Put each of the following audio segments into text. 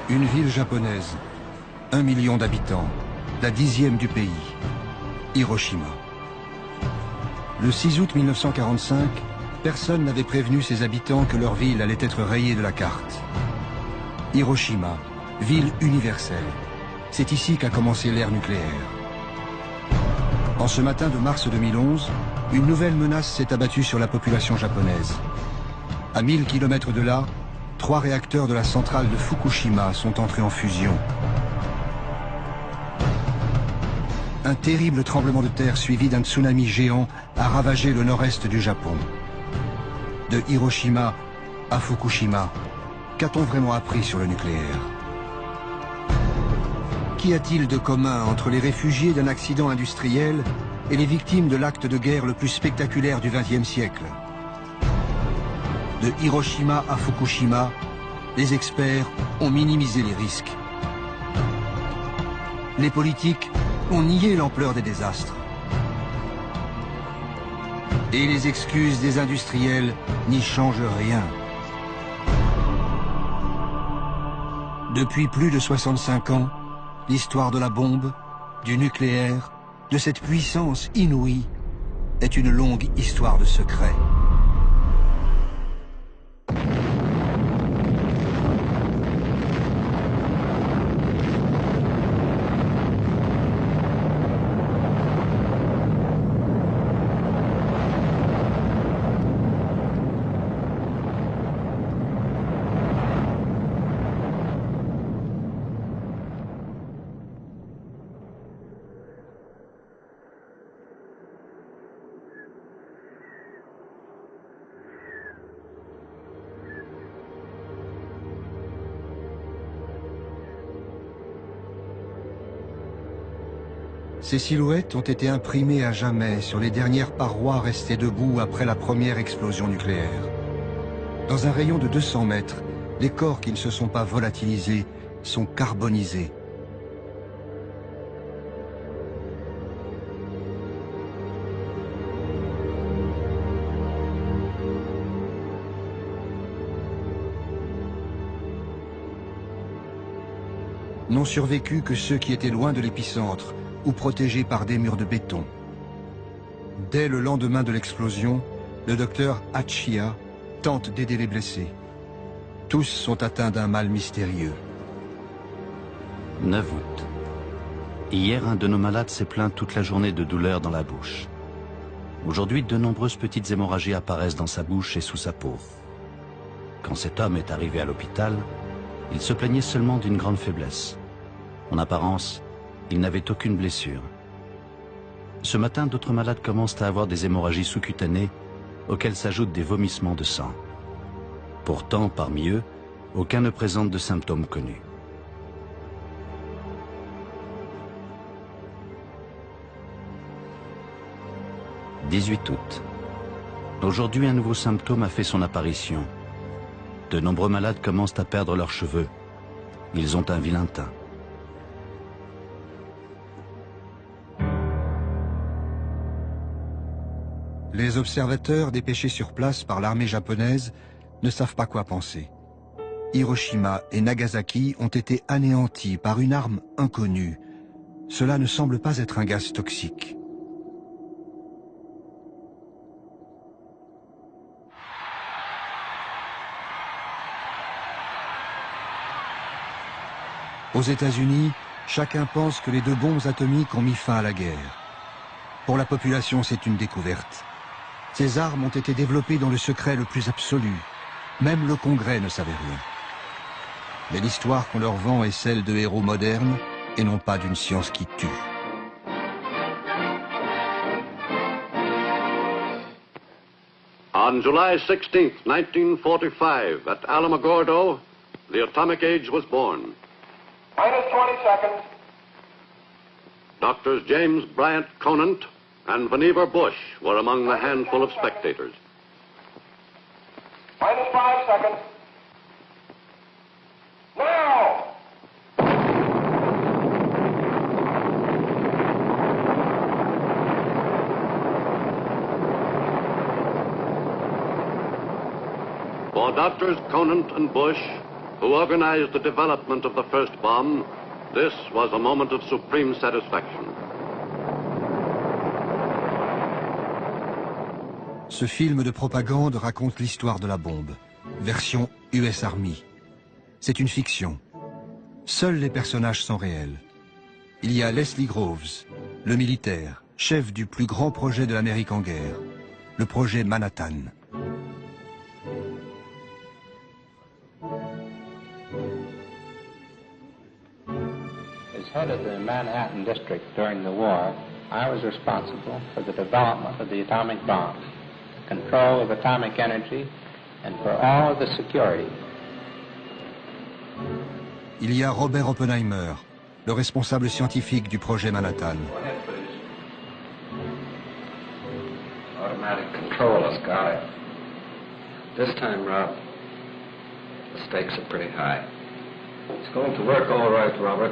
Une ville japonaise, 1 million d'habitants, la 10e du pays, Hiroshima. Le 6 août 1945, personne n'avait prévenu ses habitants que leur ville allait être rayée de la carte. Hiroshima, ville universelle. C'est ici qu'a commencé l'ère nucléaire. En ce matin de mars 2011, une nouvelle menace s'est abattue sur la population japonaise. À 1000 km de là, 3 réacteurs de la centrale de Fukushima sont entrés en fusion. Un terrible tremblement de terre suivi d'un tsunami géant a ravagé le nord-est du Japon. De Hiroshima à Fukushima, qu'a-t-on vraiment appris sur le nucléaire? Qu'y a-t-il de commun entre les réfugiés d'un accident industriel et les victimes de l'acte de guerre le plus spectaculaire du XXe siècle? De Hiroshima à Fukushima, les experts ont minimisé les risques. Les politiques ont nié l'ampleur des désastres. Et les excuses des industriels n'y changent rien. Depuis plus de 65 ans, l'histoire de la bombe, du nucléaire, de cette puissance inouïe, est une longue histoire de secrets. Ces silhouettes ont été imprimées à jamais sur les dernières parois restées debout après la première explosion nucléaire. Dans un rayon de 200 mètres, les corps qui ne se sont pas volatilisés sont carbonisés. N'ont survécu que ceux qui étaient loin de l'épicentre ou protégés par des murs de béton. Dès le lendemain de l'explosion, le docteur Hachiya tente d'aider les blessés. Tous sont atteints d'un mal mystérieux. 9 août. Hier, un de nos malades s'est plaint toute la journée de douleurs dans la bouche. Aujourd'hui, de nombreuses petites hémorragies apparaissent dans sa bouche et sous sa peau. Quand cet homme est arrivé à l'hôpital, il se plaignait seulement d'une grande faiblesse. En apparence, il n'avait aucune blessure. Ce matin, d'autres malades commencent à avoir des hémorragies sous-cutanées auxquelles s'ajoutent des vomissements de sang. Pourtant, parmi eux, aucun ne présente de symptômes connus. « 18 août. Aujourd'hui, un nouveau symptôme a fait son apparition. De nombreux malades commencent à perdre leurs cheveux. Ils ont un vilain teint. Les observateurs dépêchés sur place par l'armée japonaise ne savent pas quoi penser. Hiroshima et Nagasaki ont été anéantis par une arme inconnue. Cela ne semble pas être un gaz toxique. Aux États-Unis, chacun pense que les 2 bombes atomiques ont mis fin à la guerre. Pour la population, c'est une découverte. Ces armes ont été développées dans le secret le plus absolu. Même le Congrès ne savait rien. Mais l'histoire qu'on leur vend est celle de héros modernes et non pas d'une science qui tue. On July 16th, 1945, at Alamogordo, the atomic age was born. Minus 20 seconds. Doctors James Bryant Conant and Vannevar Bush were among the handful of spectators. Minus 5 seconds. Now! For Doctors Conant and Bush, who organized the development of the first bomb, this was a moment of supreme satisfaction. Ce film de propagande raconte l'histoire de la bombe, version US Army. C'est une fiction. Seuls les personnages sont réels. Il y a Leslie Groves, le militaire, chef du plus grand projet de l'Amérique en guerre, le projet Manhattan. As head of the Manhattan District during the war, I was responsible for the development of the atomic bomb, control of atomic energy, and for all of the security. Il y a Robert Oppenheimer, le responsable scientifique du projet Manhattan. Automatic control has got it. This time, Rob, the stakes are pretty high. It's going to work all right, Robert,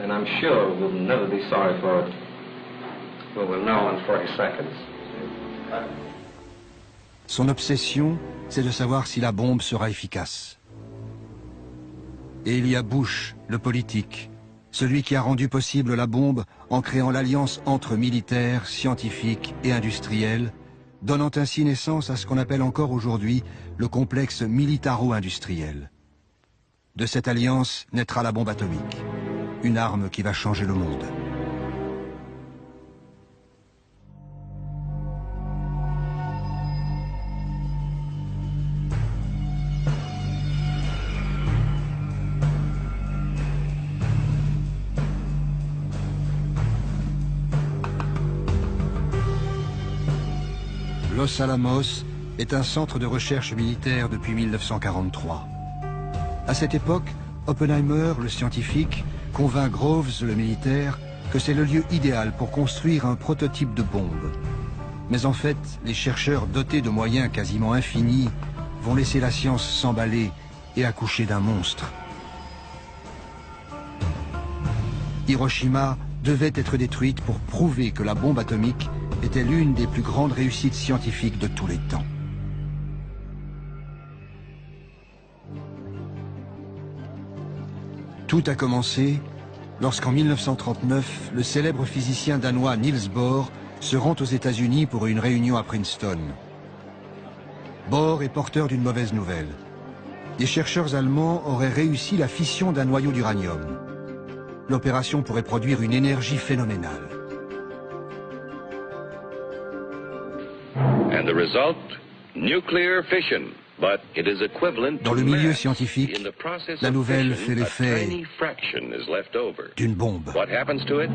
and I'm sure we'll never be sorry for it. Well, we'll know in 40 seconds. Son obsession, c'est de savoir si la bombe sera efficace. Et il y a Bush, le politique, celui qui a rendu possible la bombe en créant l'alliance entre militaires, scientifiques et industriels, donnant ainsi naissance à ce qu'on appelle encore aujourd'hui le complexe militaro-industriel. De cette alliance naîtra la bombe atomique, une arme qui va changer le monde. Los Alamos est un centre de recherche militaire depuis 1943. À cette époque, Oppenheimer, le scientifique, convainc Groves, le militaire, que c'est le lieu idéal pour construire un prototype de bombe. Mais en fait, les chercheurs dotés de moyens quasiment infinis vont laisser la science s'emballer et accoucher d'un monstre. Hiroshima devait être détruite pour prouver que la bombe atomique était l'une des plus grandes réussites scientifiques de tous les temps. Tout a commencé lorsqu'en 1939, le célèbre physicien danois Niels Bohr se rend aux États-Unis pour une réunion à Princeton. Bohr est porteur d'une mauvaise nouvelle. Des chercheurs allemands auraient réussi la fission d'un noyau d'uranium. L'opération pourrait produire une énergie phénoménale. And the result, nuclear fission. But it is equivalent Dans to le milieu mass. scientifique, In the process la of nouvelle fission, fait l'effet a tiny fraction is left over. d'une bombe. What happens to it?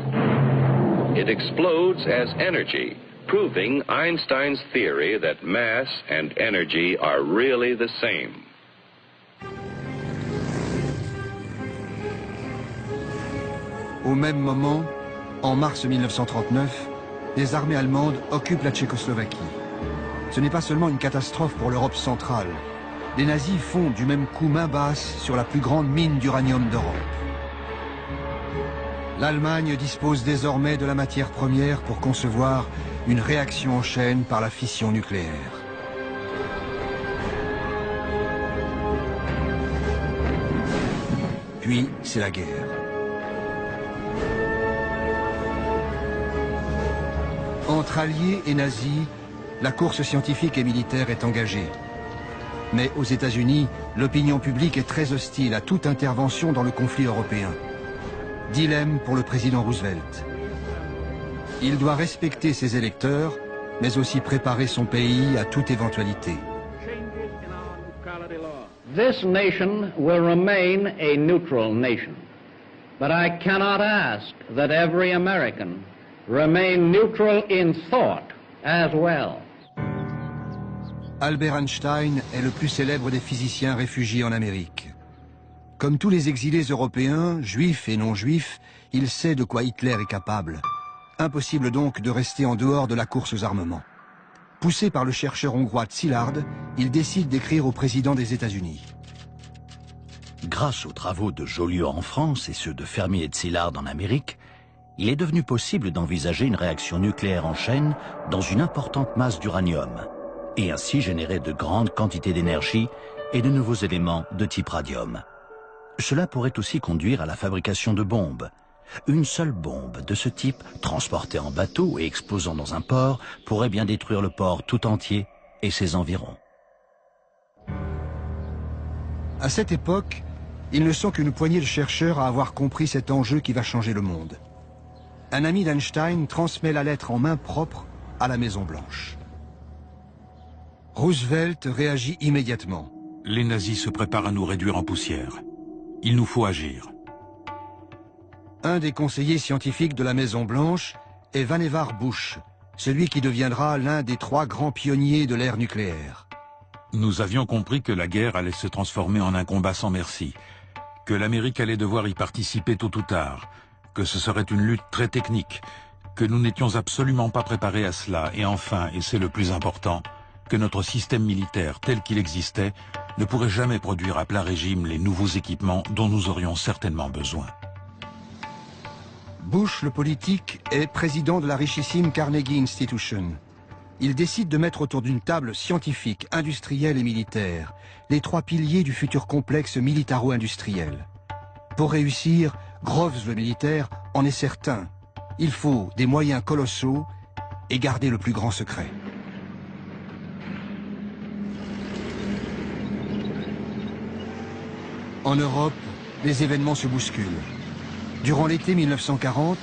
It explodes as energy, proving Einstein's theory that mass and energy are really the same. Au même moment, en mars 1939, les armées allemandes occupent la Tchécoslovaquie. Ce n'est pas seulement une catastrophe pour l'Europe centrale. Les nazis font du même coup main basse sur la plus grande mine d'uranium d'Europe. L'Allemagne dispose désormais de la matière première pour concevoir une réaction en chaîne par la fission nucléaire. Puis, c'est la guerre. Entre alliés et nazis, la course scientifique et militaire est engagée. Mais aux États-Unis, l'opinion publique est très hostile à toute intervention dans le conflit européen. Dilemme pour le président Roosevelt. Il doit respecter ses électeurs, mais aussi préparer son pays à toute éventualité. This nation will remain a neutral nation, but I cannot ask that every American remain neutral in thought as well. Albert Einstein est le plus célèbre des physiciens réfugiés en Amérique. Comme tous les exilés européens, juifs et non-juifs, il sait de quoi Hitler est capable. Impossible donc de rester en dehors de la course aux armements. Poussé par le chercheur hongrois Szilard, il décide d'écrire au président des États-Unis. Grâce aux travaux de Joliot en France et ceux de Fermi et de Szilard en Amérique, il est devenu possible d'envisager une réaction nucléaire en chaîne dans une importante masse d'uranium, et ainsi générer de grandes quantités d'énergie et de nouveaux éléments de type radium. Cela pourrait aussi conduire à la fabrication de bombes. Une seule bombe de ce type, transportée en bateau et explosant dans un port, pourrait bien détruire le port tout entier et ses environs. À cette époque, ils ne sont qu'une poignée de chercheurs à avoir compris cet enjeu qui va changer le monde. Un ami d'Einstein transmet la lettre en main propre à la Maison-Blanche. Roosevelt réagit immédiatement. Les nazis se préparent à nous réduire en poussière. Il nous faut agir. Un des conseillers scientifiques de la Maison-Blanche est Vannevar Bush, celui qui deviendra l'un des 3 grands pionniers de l'ère nucléaire. Nous avions compris que la guerre allait se transformer en un combat sans merci, que l'Amérique allait devoir y participer tôt ou tard, que ce serait une lutte très technique, que nous n'étions absolument pas préparés à cela, et enfin, et c'est le plus important, que notre système militaire tel qu'il existait ne pourrait jamais produire à plein régime les nouveaux équipements dont nous aurions certainement besoin. Bush, le politique, est président de la richissime Carnegie Institution. Il décide de mettre autour d'une table scientifique, industrielle et militaire les 3 piliers du futur complexe militaro-industriel. Pour réussir, Groves le militaire en est certain. Il faut des moyens colossaux et garder le plus grand secret. En Europe, les événements se bousculent. Durant l'été 1940,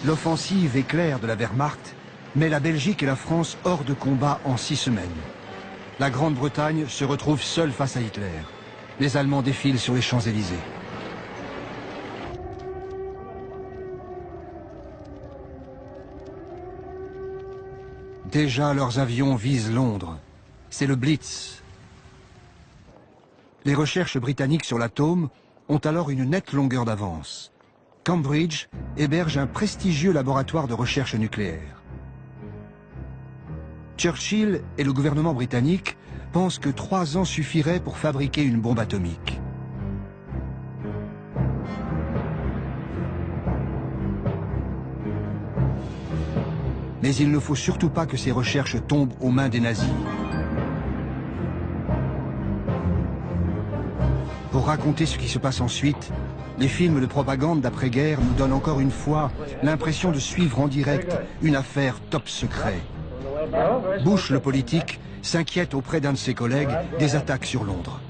l'offensive éclair de la Wehrmacht met la Belgique et la France hors de combat en 6 semaines. La Grande-Bretagne se retrouve seule face à Hitler. Les Allemands défilent sur les Champs-Élysées. Déjà, leurs avions visent Londres. C'est le Blitz. Les recherches britanniques sur l'atome ont alors une nette longueur d'avance. Cambridge héberge un prestigieux laboratoire de recherche nucléaire. Churchill et le gouvernement britannique pensent que 3 ans suffiraient pour fabriquer une bombe atomique. Mais il ne faut surtout pas que ces recherches tombent aux mains des nazis. Pour raconter ce qui se passe ensuite, les films de propagande d'après-guerre nous donnent encore une fois l'impression de suivre en direct une affaire top secret. Bush, le politique, s'inquiète auprès d'un de ses collègues des attaques sur Londres.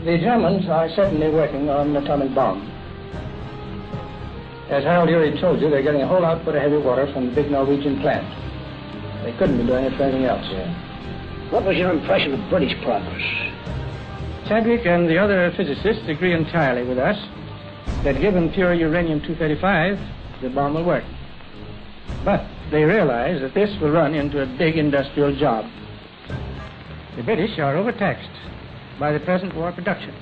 The Germans are certainly working on an atomic bomb. As Harold Urey told you, they're getting a whole output of heavy water from the big Norwegian plant. They couldn't be doing it for anything else here. What was your impression of British progress? Chadwick and the other physicists agree entirely with us that given pure uranium-235, the bomb will work. But they realize that this will run into a big industrial job. The British are overtaxed by the present war production,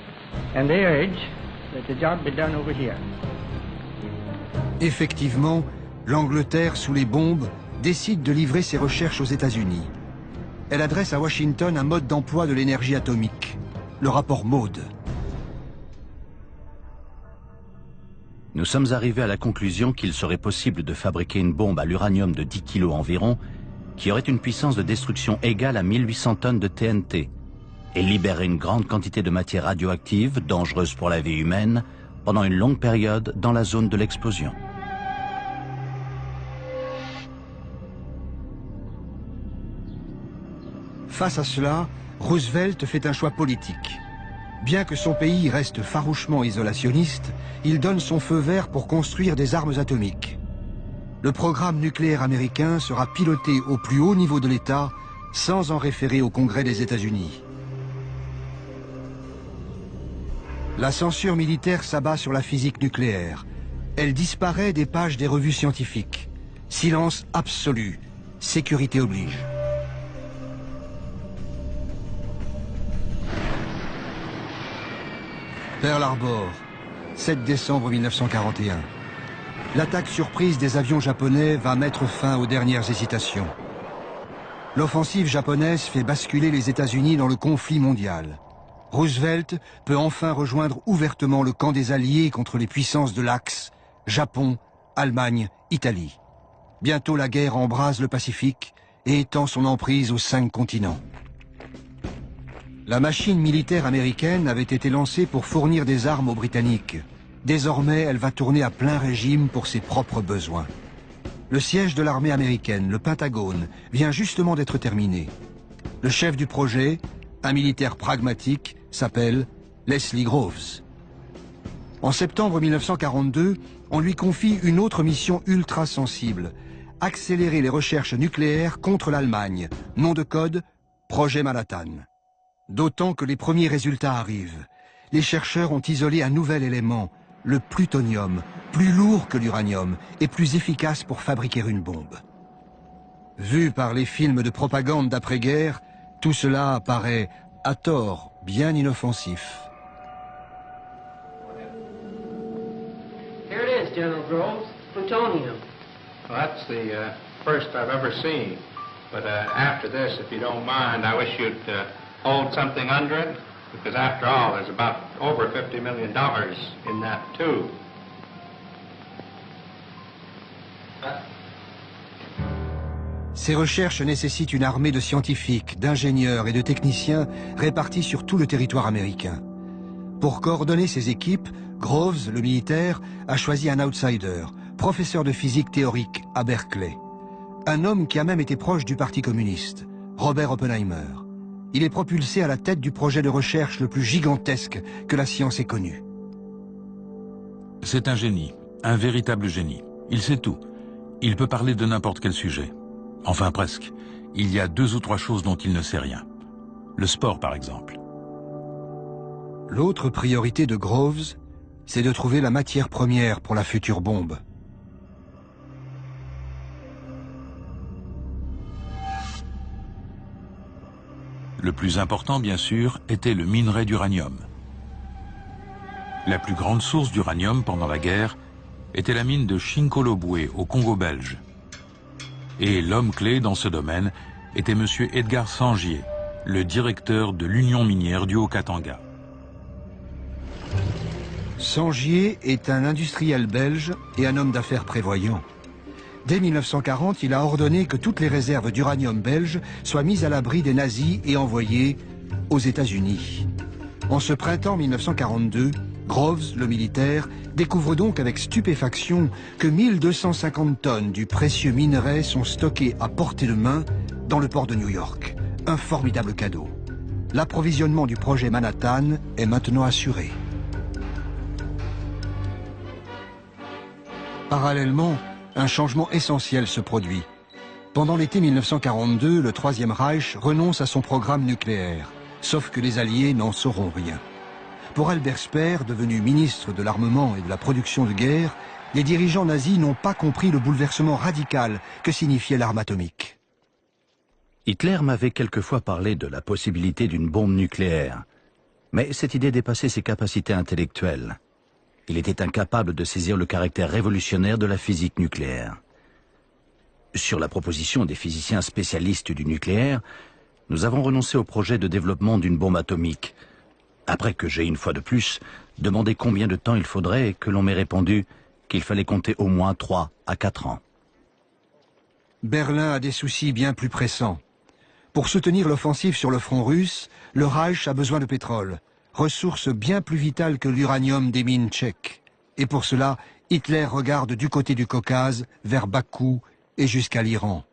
and they urge that the job be done over here. Effectivement, l'Angleterre, sous les bombes, décide de livrer ses recherches aux États-Unis. Elle adresse à Washington un mode d'emploi de l'énergie atomique, le rapport Maude. Nous sommes arrivés à la conclusion qu'il serait possible de fabriquer une bombe à l'uranium de 10 kg environ, qui aurait une puissance de destruction égale à 1800 tonnes de TNT, et libérer une grande quantité de matière radioactive, dangereuse pour la vie humaine, pendant une longue période dans la zone de l'explosion. Face à cela, Roosevelt fait un choix politique. Bien que son pays reste farouchement isolationniste, il donne son feu vert pour construire des armes atomiques. Le programme nucléaire américain sera piloté au plus haut niveau de l'État, sans en référer au Congrès des États-Unis. La censure militaire s'abat sur la physique nucléaire. Elle disparaît des pages des revues scientifiques. Silence absolu. Sécurité oblige. Pearl Harbor, 7 décembre 1941. L'attaque surprise des avions japonais va mettre fin aux dernières hésitations. L'offensive japonaise fait basculer les États-Unis dans le conflit mondial. Roosevelt peut enfin rejoindre ouvertement le camp des Alliés contre les puissances de l'Axe, Japon, Allemagne, Italie. Bientôt la guerre embrase le Pacifique et étend son emprise aux 5 continents. La machine militaire américaine avait été lancée pour fournir des armes aux Britanniques. Désormais, elle va tourner à plein régime pour ses propres besoins. Le siège de l'armée américaine, le Pentagone, vient justement d'être terminé. Le chef du projet, un militaire pragmatique, s'appelle Leslie Groves. En septembre 1942, on lui confie une autre mission ultra sensible, accélérer les recherches nucléaires contre l'Allemagne, nom de code, Projet Manhattan. D'autant que les premiers résultats arrivent. Les chercheurs ont isolé un nouvel élément, le plutonium, plus lourd que l'uranium et plus efficace pour fabriquer une bombe. Vu par les films de propagande d'après-guerre, tout cela apparaît, à tort, bien inoffensif. Here it is, General Groves, plutonium. Well, that's the first I've ever seen. But after this, if you don't mind, I wish you'd hold something under it, because after all, there's about over $50 million in that tube. Ces recherches nécessitent une armée de scientifiques, d'ingénieurs et de techniciens répartis sur tout le territoire américain. Pour coordonner ces équipes, Groves, le militaire, a choisi un outsider, professeur de physique théorique à Berkeley. Un homme qui a même été proche du Parti communiste, Robert Oppenheimer. Il est propulsé à la tête du projet de recherche le plus gigantesque que la science ait connu. C'est un génie, un véritable génie. Il sait tout. Il peut parler de n'importe quel sujet. Enfin presque. Il y a 2 ou 3 choses dont il ne sait rien. Le sport, par exemple. L'autre priorité de Groves, c'est de trouver la matière première pour la future bombe. Le plus important, bien sûr, était le minerai d'uranium. La plus grande source d'uranium pendant la guerre était la mine de Chinkolobwe, au Congo belge. Et l'homme clé dans ce domaine était M. Edgar Sangier, le directeur de l'Union minière du Haut-Katanga. Sangier est un industriel belge et un homme d'affaires prévoyant. Dès 1940, il a ordonné que toutes les réserves d'uranium belges soient mises à l'abri des nazis et envoyées aux États-Unis. En ce printemps 1942, Groves, le militaire, découvre donc avec stupéfaction que 1250 tonnes du précieux minerai sont stockées à portée de main dans le port de New York. Un formidable cadeau. L'approvisionnement du projet Manhattan est maintenant assuré. Parallèlement, un changement essentiel se produit. Pendant l'été 1942, le Troisième Reich renonce à son programme nucléaire, sauf que les Alliés n'en sauront rien. Pour Albert Speer, devenu ministre de l'armement et de la production de guerre, les dirigeants nazis n'ont pas compris le bouleversement radical que signifiait l'arme atomique. Hitler m'avait quelquefois parlé de la possibilité d'une bombe nucléaire, mais cette idée dépassait ses capacités intellectuelles. Il était incapable de saisir le caractère révolutionnaire de la physique nucléaire. Sur la proposition des physiciens spécialistes du nucléaire, nous avons renoncé au projet de développement d'une bombe atomique, après que j'ai, une fois de plus, demandé combien de temps il faudrait et que l'on m'ait répondu qu'il fallait compter au moins 3 à 4 ans. Berlin a des soucis bien plus pressants. Pour soutenir l'offensive sur le front russe, le Reich a besoin de pétrole, ressource bien plus vitale que l'uranium des mines tchèques. Et pour cela, Hitler regarde du côté du Caucase, vers Bakou et jusqu'à l'Iran.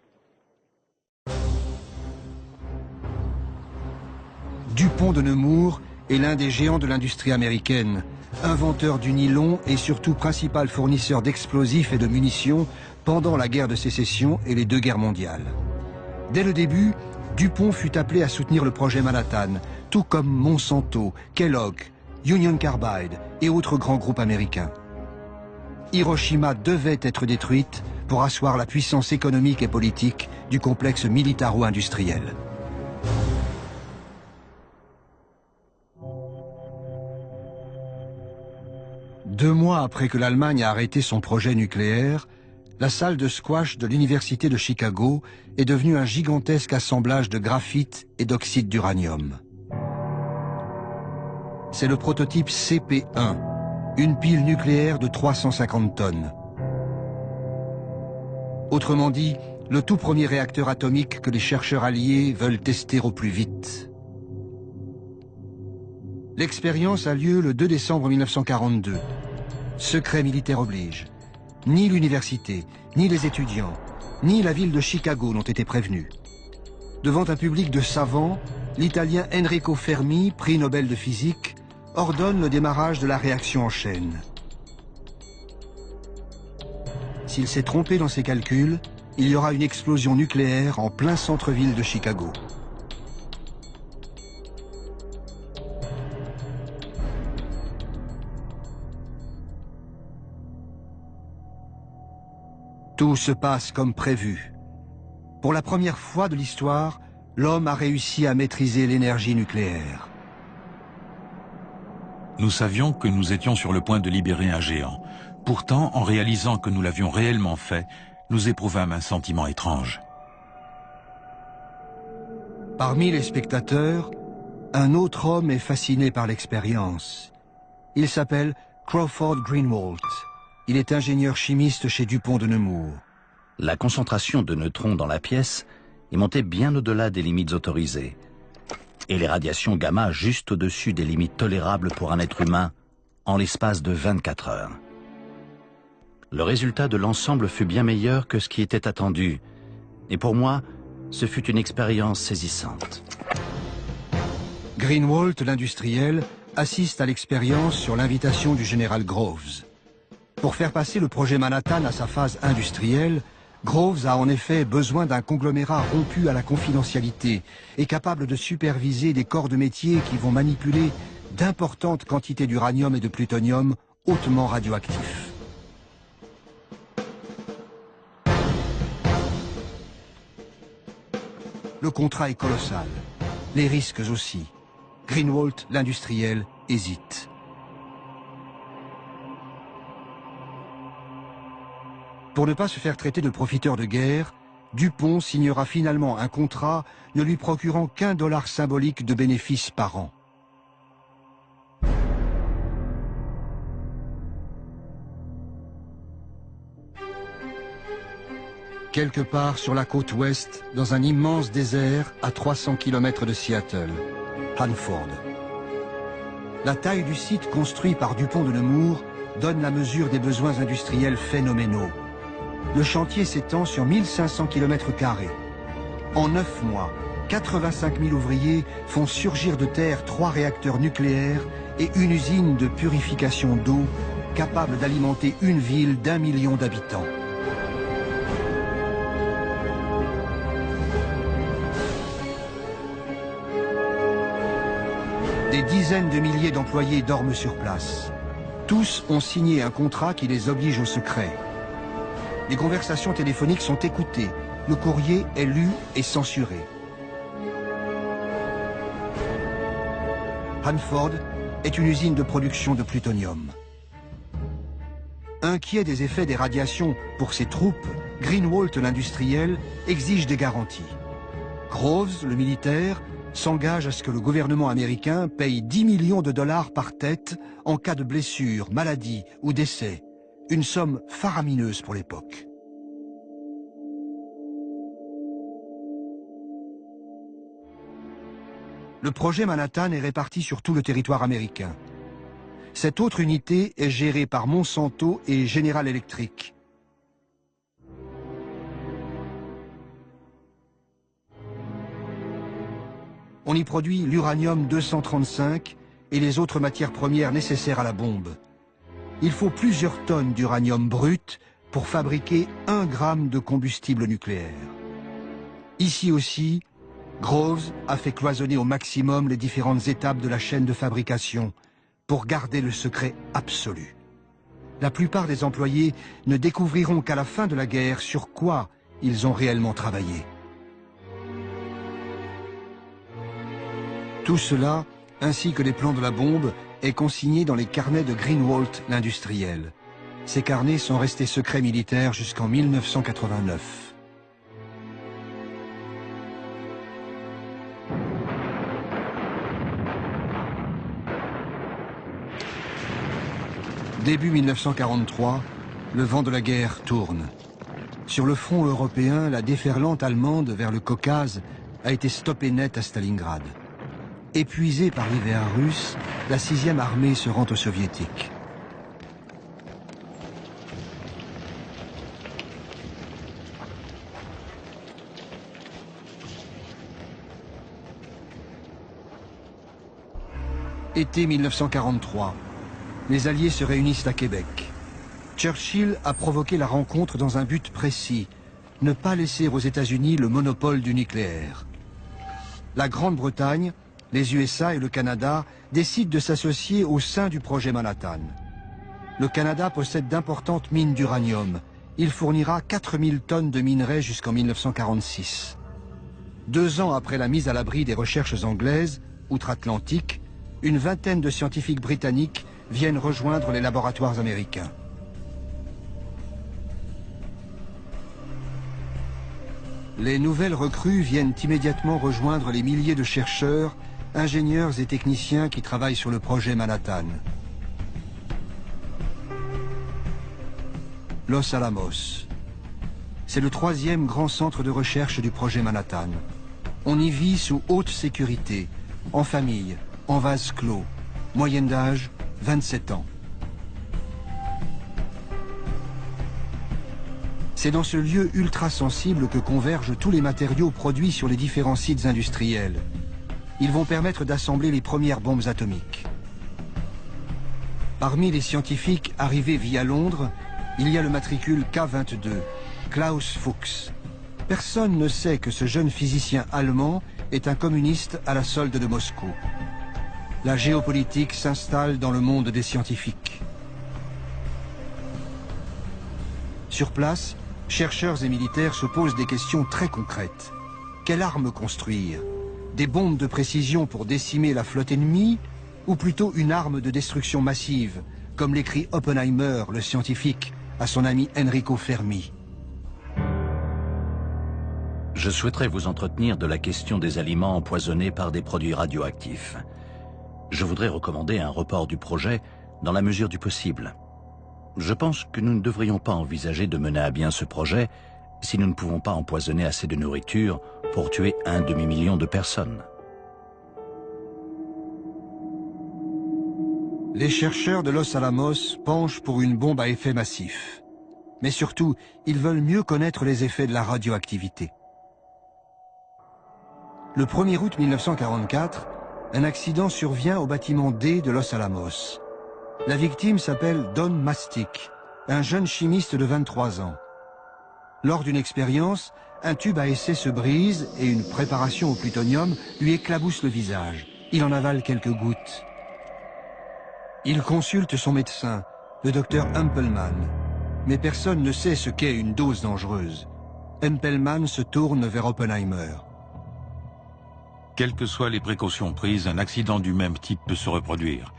Dupont de Nemours est l'un des géants de l'industrie américaine, inventeur du nylon et surtout principal fournisseur d'explosifs et de munitions pendant la guerre de sécession et les 2 guerres mondiales. Dès le début, Dupont fut appelé à soutenir le projet Manhattan, tout comme Monsanto, Kellogg, Union Carbide et autres grands groupes américains. Hiroshima devait être détruite pour asseoir la puissance économique et politique du complexe militaro-industriel. Deux mois après que l'Allemagne a arrêté son projet nucléaire, la salle de squash de l'Université de Chicago est devenue un gigantesque assemblage de graphite et d'oxyde d'uranium. C'est le prototype CP1, une pile nucléaire de 350 tonnes. Autrement dit, le tout premier réacteur atomique que les chercheurs alliés veulent tester au plus vite. L'expérience a lieu le 2 décembre 1942. Secret militaire oblige. Ni l'université, ni les étudiants, ni la ville de Chicago n'ont été prévenus. Devant un public de savants, l'Italien Enrico Fermi, prix Nobel de physique, ordonne le démarrage de la réaction en chaîne. S'il s'est trompé dans ses calculs, il y aura une explosion nucléaire en plein centre-ville de Chicago. Tout se passe comme prévu. Pour la première fois de l'histoire, l'homme a réussi à maîtriser l'énergie nucléaire. Nous savions que nous étions sur le point de libérer un géant. Pourtant, en réalisant que nous l'avions réellement fait, nous éprouvâmes un sentiment étrange. Parmi les spectateurs, un autre homme est fasciné par l'expérience. Il s'appelle Crawford Greenwalt. Il est ingénieur chimiste chez Dupont de Nemours. La concentration de neutrons dans la pièce est montée bien au-delà des limites autorisées. Et les radiations gamma juste au-dessus des limites tolérables pour un être humain en l'espace de 24 heures. Le résultat de l'ensemble fut bien meilleur que ce qui était attendu. Et pour moi, ce fut une expérience saisissante. Greenwalt, l'industriel, assiste à l'expérience sur l'invitation du général Groves. Pour faire passer le projet Manhattan à sa phase industrielle, Groves a en effet besoin d'un conglomérat rompu à la confidentialité et capable de superviser des corps de métier qui vont manipuler d'importantes quantités d'uranium et de plutonium hautement radioactifs. Le contrat est colossal, les risques aussi. Greenwalt, l'industriel, hésite. Pour ne pas se faire traiter de profiteur de guerre, Dupont signera finalement un contrat ne lui procurant qu'1 dollar symbolique de bénéfices par an. Quelque part sur la côte ouest, dans un immense désert à 300 km de Seattle, Hanford. La taille du site construit par Dupont de Nemours donne la mesure des besoins industriels phénoménaux. Le chantier s'étend sur 1500 km². En 9 mois, 85 000 ouvriers font surgir de terre 3 réacteurs nucléaires et une usine de purification d'eau capable d'alimenter une ville d'1 million d'habitants. Des dizaines de milliers d'employés dorment sur place. Tous ont signé un contrat qui les oblige au secret. Les conversations téléphoniques sont écoutées. Le courrier est lu et censuré. Hanford est une usine de production de plutonium. Inquiet des effets des radiations pour ses troupes, Greenwalt, l'industriel, exige des garanties. Groves, le militaire, s'engage à ce que le gouvernement américain paye 10 millions de dollars par tête en cas de blessure, maladie ou décès. Une somme faramineuse pour l'époque. Le projet Manhattan est réparti sur tout le territoire américain. Cette autre unité est gérée par Monsanto et General Electric. On y produit l'uranium-235 et les autres matières premières nécessaires à la bombe. Il faut plusieurs tonnes d'uranium brut pour fabriquer 1 gramme de combustible nucléaire. Ici aussi, Groves a fait cloisonner au maximum les différentes étapes de la chaîne de fabrication pour garder le secret absolu. La plupart des employés ne découvriront qu'à la fin de la guerre sur quoi ils ont réellement travaillé. Tout cela, ainsi que les plans de la bombe, est consigné dans les carnets de Greenwalt, l'industriel. Ces carnets sont restés secrets militaires jusqu'en 1989. Début 1943, le vent de la guerre tourne. Sur le front européen, la déferlante allemande vers le Caucase a été stoppée net à Stalingrad. Épuisée par l'hiver russe, la 6e armée se rend aux soviétiques. Été 1943. Les Alliés se réunissent à Québec. Churchill a provoqué la rencontre dans un but précis, ne pas laisser aux États-Unis le monopole du nucléaire. La Grande-Bretagne, les USA et le Canada décident de s'associer au sein du projet Manhattan. Le Canada possède d'importantes mines d'uranium. Il fournira 4000 tonnes de minerais jusqu'en 1946. 2 ans après la mise à l'abri des recherches anglaises, outre-Atlantique, une vingtaine de scientifiques britanniques viennent rejoindre les laboratoires américains. Les nouvelles recrues viennent immédiatement rejoindre les milliers de chercheurs, ingénieurs et techniciens qui travaillent sur le projet Manhattan. Los Alamos. C'est le 3e grand centre de recherche du projet Manhattan. On y vit sous haute sécurité, en famille, en vase clos, moyenne d'âge 27 ans. C'est dans ce lieu ultra sensible que convergent tous les matériaux produits sur les différents sites industriels. Ils vont permettre d'assembler les premières bombes atomiques. Parmi les scientifiques arrivés via Londres, il y a le matricule K22, Klaus Fuchs. Personne ne sait que ce jeune physicien allemand est un communiste à la solde de Moscou. La géopolitique s'installe dans le monde des scientifiques. Sur place, chercheurs et militaires se posent des questions très concrètes. Quelle arme construire? Des bombes de précision pour décimer la flotte ennemie? Ou plutôt une arme de destruction massive, comme l'écrit Oppenheimer, le scientifique, à son ami Enrico Fermi? Je souhaiterais vous entretenir de la question des aliments empoisonnés par des produits radioactifs. Je voudrais recommander un report du projet dans la mesure du possible. Je pense que nous ne devrions pas envisager de mener à bien ce projet si nous ne pouvons pas empoisonner assez de nourriture pour tuer 1 demi-million de personnes. Les chercheurs de Los Alamos penchent pour une bombe à effet massif. Mais surtout, ils veulent mieux connaître les effets de la radioactivité. Le 1er août 1944, un accident survient au bâtiment D de Los Alamos. La victime s'appelle Don Mastic, un jeune chimiste de 23 ans. Lors d'une expérience, un tube à essai se brise et une préparation au plutonium lui éclabousse le visage. Il en avale quelques gouttes. Il consulte son médecin, le docteur Hempelmann. Mais personne ne sait ce qu'est une dose dangereuse. Hempelmann se tourne vers Oppenheimer. Quelles que soient les précautions prises, un accident du même type peut se reproduire.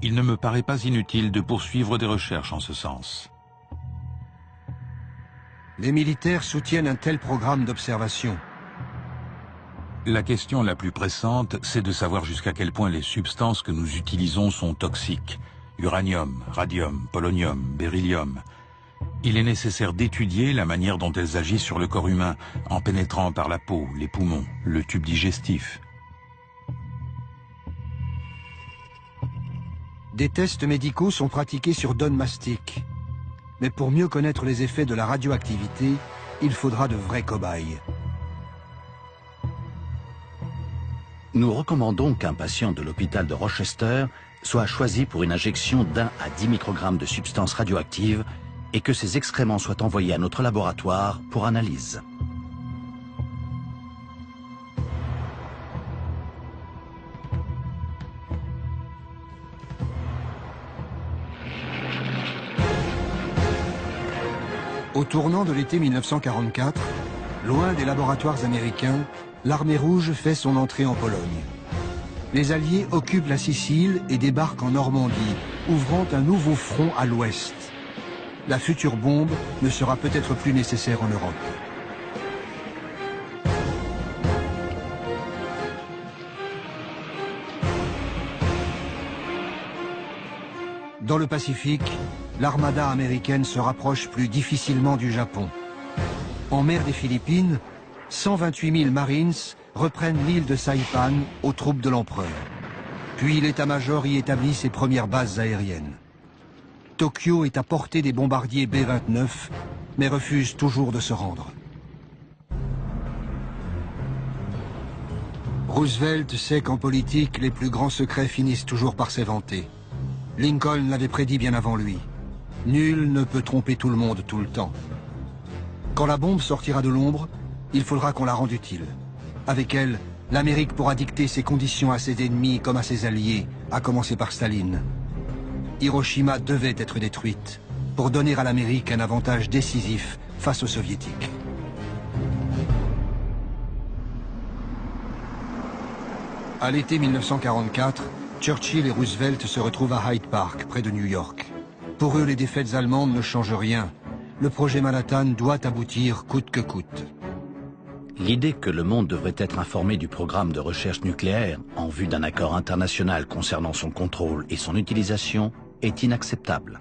Il ne me paraît pas inutile de poursuivre des recherches en ce sens. Les militaires soutiennent un tel programme d'observation. La question la plus pressante, c'est de savoir jusqu'à quel point les substances que nous utilisons sont toxiques. Uranium, radium, polonium, beryllium. Il est nécessaire d'étudier la manière dont elles agissent sur le corps humain, en pénétrant par la peau, les poumons, le tube digestif. Des tests médicaux sont pratiqués sur Don Mastic. Mais pour mieux connaître les effets de la radioactivité, il faudra de vrais cobayes. Nous recommandons qu'un patient de l'hôpital de Rochester soit choisi pour une injection d'1 à 10 microgrammes de substances radioactives et que ses excréments soient envoyés à notre laboratoire pour analyse. Au tournant de l'été 1944, loin des laboratoires américains, l'armée rouge fait son entrée en Pologne. Les Alliés occupent la Sicile et débarquent en Normandie, ouvrant un nouveau front à l'ouest. La future bombe ne sera peut-être plus nécessaire en Europe. Dans le Pacifique, l'armada américaine se rapproche plus difficilement du Japon. En mer des Philippines, 128 000 Marines reprennent l'île de Saipan aux troupes de l'empereur. Puis l'état-major y établit ses premières bases aériennes. Tokyo est à portée des bombardiers B-29, mais refuse toujours de se rendre. Roosevelt sait qu'en politique, les plus grands secrets finissent toujours par s'éventer. Lincoln l'avait prédit bien avant lui. Nul ne peut tromper tout le monde tout le temps. Quand la bombe sortira de l'ombre, il faudra qu'on la rende utile. Avec elle, l'Amérique pourra dicter ses conditions à ses ennemis comme à ses alliés, à commencer par Staline. Hiroshima devait être détruite pour donner à l'Amérique un avantage décisif face aux Soviétiques. À l'été 1944, Churchill et Roosevelt se retrouvent à Hyde Park, près de New York. Pour eux, les défaites allemandes ne changent rien. Le projet Manhattan doit aboutir coûte que coûte. L'idée que le monde devrait être informé du programme de recherche nucléaire en vue d'un accord international concernant son contrôle et son utilisation est inacceptable.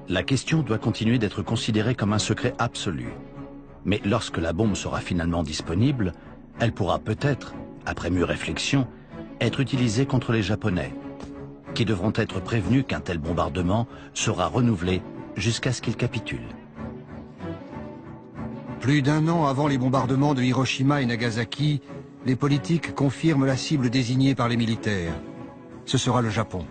La question doit continuer d'être considérée comme un secret absolu. Mais lorsque la bombe sera finalement disponible, elle pourra peut-être, après mûre réflexion, être utilisée contre les Japonais, qui devront être prévenus qu'un tel bombardement sera renouvelé jusqu'à ce qu'ils capitulent. Plus d'un an avant les bombardements de Hiroshima et Nagasaki, les politiques confirment la cible désignée par les militaires. Ce sera le Japon.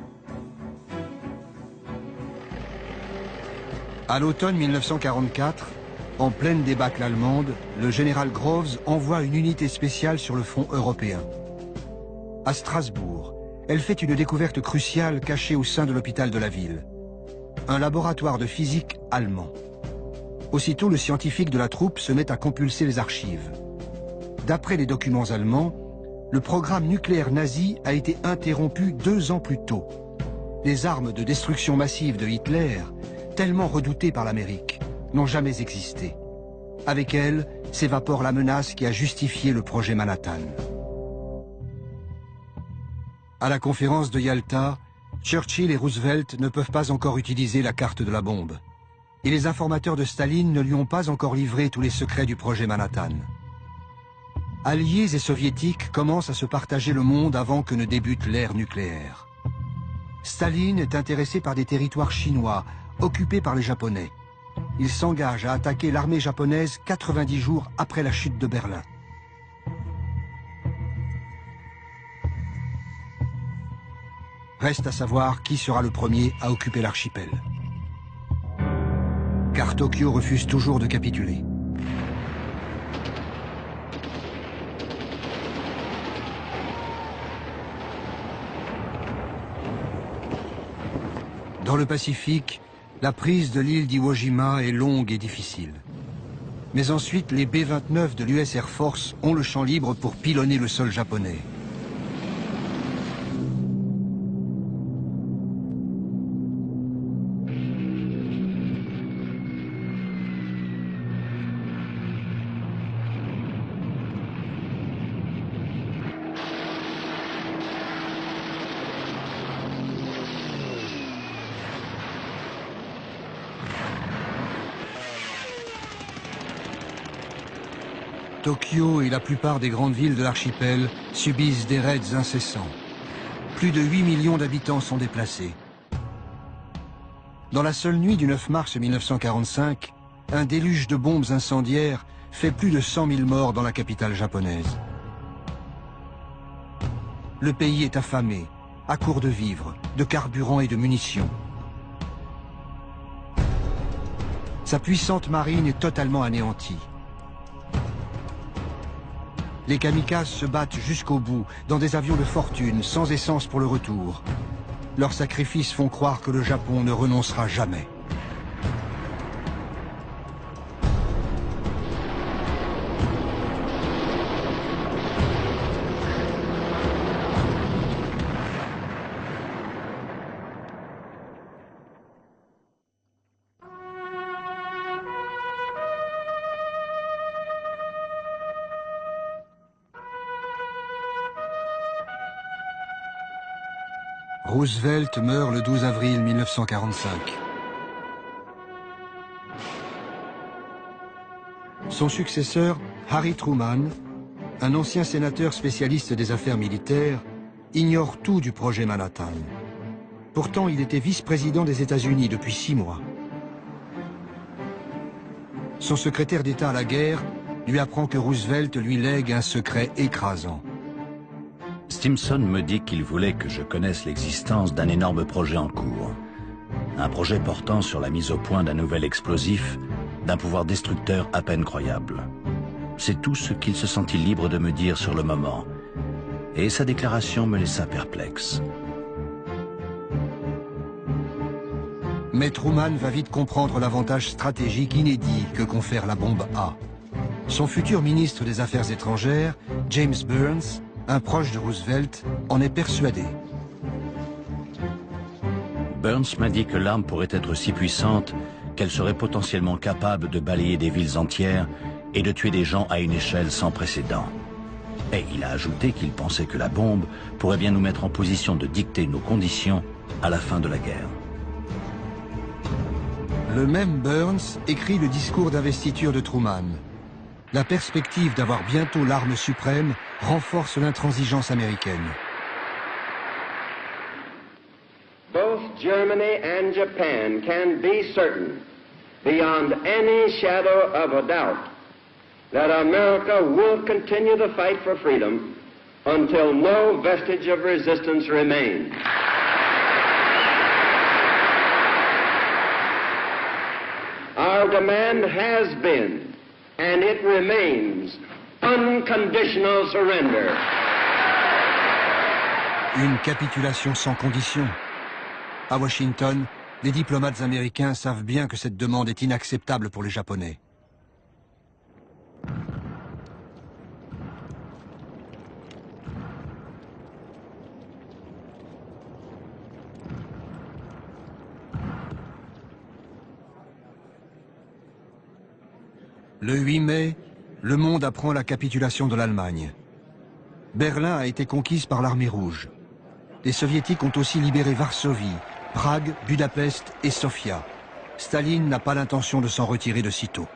À l'automne 1944, en pleine débâcle allemande, le général Groves envoie une unité spéciale sur le front européen. À Strasbourg, elle fait une découverte cruciale cachée au sein de l'hôpital de la ville. Un laboratoire de physique allemand. Aussitôt, le scientifique de la troupe se met à compulser les archives. D'après les documents allemands, le programme nucléaire nazi a été interrompu 2 ans plus tôt. Les armes de destruction massive de Hitler, tellement redoutées par l'Amérique, n'ont jamais existé. Avec elles, s'évapore la menace qui a justifié le projet Manhattan. À la conférence de Yalta, Churchill et Roosevelt ne peuvent pas encore utiliser la carte de la bombe. Et les informateurs de Staline ne lui ont pas encore livré tous les secrets du projet Manhattan. Alliés et soviétiques commencent à se partager le monde avant que ne débute l'ère nucléaire. Staline est intéressé par des territoires chinois, occupés par les Japonais. Il s'engage à attaquer l'armée japonaise 90 jours après la chute de Berlin. Reste à savoir qui sera le premier à occuper l'archipel. Car Tokyo refuse toujours de capituler. Dans le Pacifique, la prise de l'île d'Iwo Jima est longue et difficile. Mais ensuite, les B-29 de l'US Air Force ont le champ libre pour pilonner le sol japonais. Tokyo et la plupart des grandes villes de l'archipel subissent des raids incessants. Plus de 8 millions d'habitants sont déplacés. Dans la seule nuit du 9 mars 1945, un déluge de bombes incendiaires fait plus de 100 000 morts dans la capitale japonaise. Le pays est affamé, à court de vivres, de carburant et de munitions. Sa puissante marine est totalement anéantie. Les kamikazes se battent jusqu'au bout, dans des avions de fortune, sans essence pour le retour. Leurs sacrifices font croire que le Japon ne renoncera jamais. Roosevelt meurt le 12 avril 1945. Son successeur, Harry Truman, un ancien sénateur spécialiste des affaires militaires, ignore tout du projet Manhattan. Pourtant, il était vice-président des États-Unis depuis 6 mois. Son secrétaire d'État à la guerre lui apprend que Roosevelt lui lègue un secret écrasant. Stimson me dit qu'il voulait que je connaisse l'existence d'un énorme projet en cours. Un projet portant sur la mise au point d'un nouvel explosif, d'un pouvoir destructeur à peine croyable. C'est tout ce qu'il se sentit libre de me dire sur le moment. Et sa déclaration me laissa perplexe. Mais Truman va vite comprendre l'avantage stratégique inédit que confère la bombe A. Son futur ministre des Affaires étrangères, James Burns, un proche de Roosevelt, en est persuadé. Burns m'a dit que l'arme pourrait être si puissante qu'elle serait potentiellement capable de balayer des villes entières et de tuer des gens à une échelle sans précédent. Et il a ajouté qu'il pensait que la bombe pourrait bien nous mettre en position de dicter nos conditions à la fin de la guerre. Le même Burns écrit le discours d'investiture de Truman. La perspective d'avoir bientôt l'arme suprême renforce l'intransigeance américaine. Both Germany and Japan can be certain, beyond any shadow of a doubt, that America will continue the fight for freedom until no vestige of resistance remains. Our demand has been, and it remains, unconditional surrender. Une capitulation sans condition. À Washington, les diplomates américains savent bien que cette demande est inacceptable pour les Japonais. Le 8 mai, le monde apprend la capitulation de l'Allemagne. Berlin a été conquise par l'armée rouge. Les soviétiques ont aussi libéré Varsovie, Prague, Budapest et Sofia. Staline n'a pas l'intention de s'en retirer de sitôt.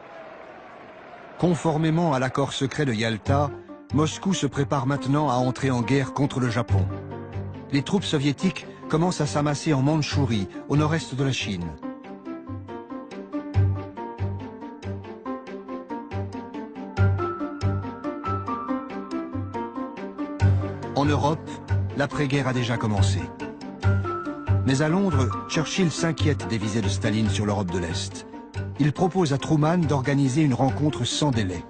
Conformément à l'accord secret de Yalta, Moscou se prépare maintenant à entrer en guerre contre le Japon. Les troupes soviétiques commencent à s'amasser en Mandchourie, au nord-est de la Chine. En Europe, l'après-guerre a déjà commencé. Mais à Londres, Churchill s'inquiète des visées de Staline sur l'Europe de l'Est. Il propose à Truman d'organiser une rencontre sans délai.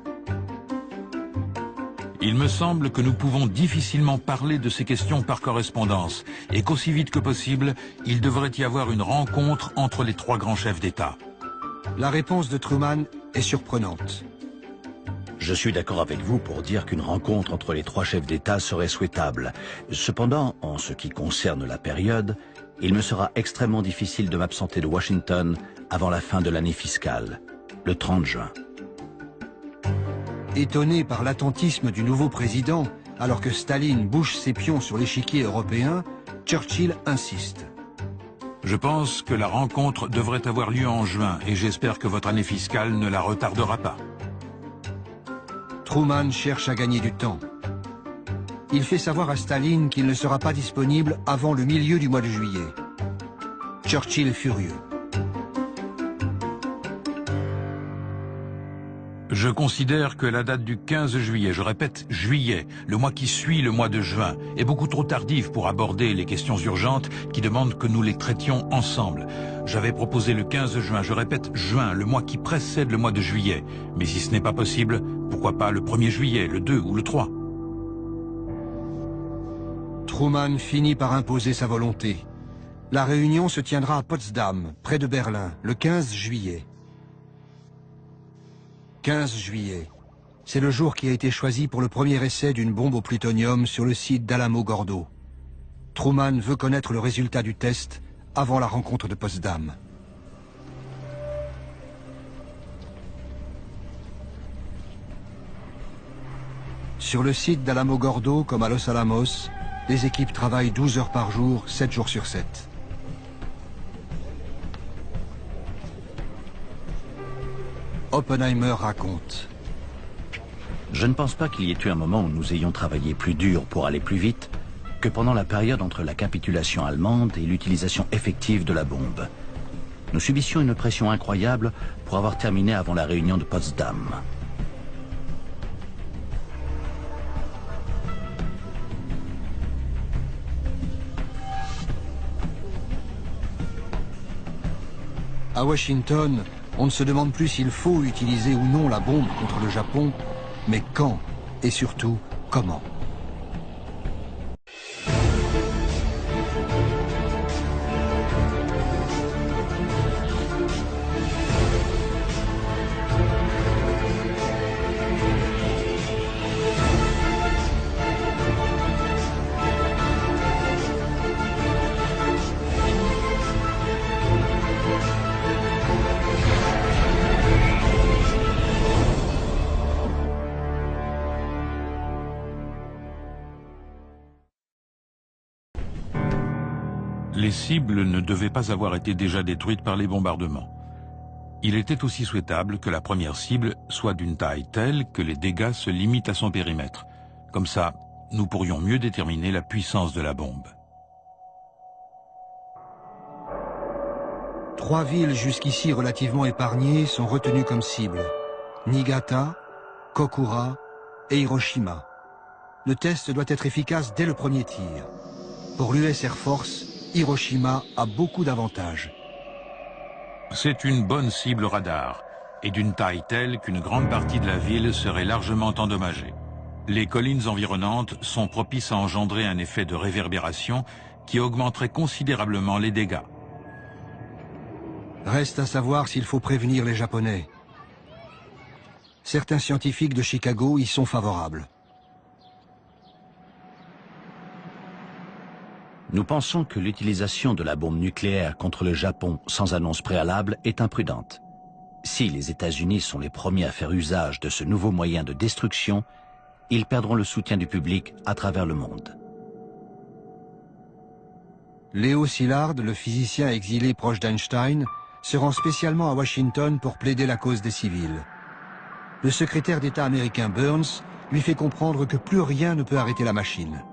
Il me semble que nous pouvons difficilement parler de ces questions par correspondance et qu'aussi vite que possible, il devrait y avoir une rencontre entre les 3 grands chefs d'État. La réponse de Truman est surprenante. Je suis d'accord avec vous pour dire qu'une rencontre entre les 3 chefs d'État serait souhaitable. Cependant, en ce qui concerne la période, il me sera extrêmement difficile de m'absenter de Washington avant la fin de l'année fiscale, le 30 juin. Étonné par l'attentisme du nouveau président, alors que Staline bouge ses pions sur l'échiquier européen, Churchill insiste. Je pense que la rencontre devrait avoir lieu en juin et j'espère que votre année fiscale ne la retardera pas. Truman cherche à gagner du temps. Il fait savoir à Staline qu'il ne sera pas disponible avant le milieu du mois de juillet. Churchill est furieux. Je considère que la date du 15 juillet, je répète juillet, le mois qui suit le mois de juin, est beaucoup trop tardive pour aborder les questions urgentes qui demandent que nous les traitions ensemble. J'avais proposé le 15 juin, je répète juin, le mois qui précède le mois de juillet. Mais si ce n'est pas possible, pourquoi pas le 1er juillet, le 2 ou le 3 ? Truman finit par imposer sa volonté. La réunion se tiendra à Potsdam, près de Berlin, le 15 juillet. 15 juillet. C'est le jour qui a été choisi pour le premier essai d'une bombe au plutonium sur le site d'Alamo-Gordo. Truman veut connaître le résultat du test avant la rencontre de Potsdam. Sur le site d'Alamo-Gordo, comme à Los Alamos, les équipes travaillent 12 heures par jour, 7 jours sur 7. Oppenheimer raconte. Je ne pense pas qu'il y ait eu un moment où nous ayons travaillé plus dur pour aller plus vite, que pendant la période entre la capitulation allemande et l'utilisation effective de la bombe. Nous subissions une pression incroyable pour avoir terminé avant la réunion de Potsdam. À Washington, on ne se demande plus s'il faut utiliser ou non la bombe contre le Japon, mais quand et surtout comment. Les cibles ne devaient pas avoir été déjà détruites par les bombardements. Il était aussi souhaitable que la première cible soit d'une taille telle que les dégâts se limitent à son périmètre. Comme ça, nous pourrions mieux déterminer la puissance de la bombe. 3 villes jusqu'ici relativement épargnées sont retenues comme cibles. Niigata, Kokura et Hiroshima. Le test doit être efficace dès le premier tir. Pour l'US Air Force, Hiroshima a beaucoup d'avantages. C'est une bonne cible radar, et d'une taille telle qu'une grande partie de la ville serait largement endommagée. Les collines environnantes sont propices à engendrer un effet de réverbération qui augmenterait considérablement les dégâts. Reste à savoir s'il faut prévenir les Japonais. Certains scientifiques de Chicago y sont favorables. Nous pensons que l'utilisation de la bombe nucléaire contre le Japon sans annonce préalable est imprudente. Si les États-Unis sont les premiers à faire usage de ce nouveau moyen de destruction, ils perdront le soutien du public à travers le monde. Léo Szilard, le physicien exilé proche d'Einstein, se rend spécialement à Washington pour plaider la cause des civils. Le secrétaire d'État américain Burns lui fait comprendre que plus rien ne peut arrêter la machine.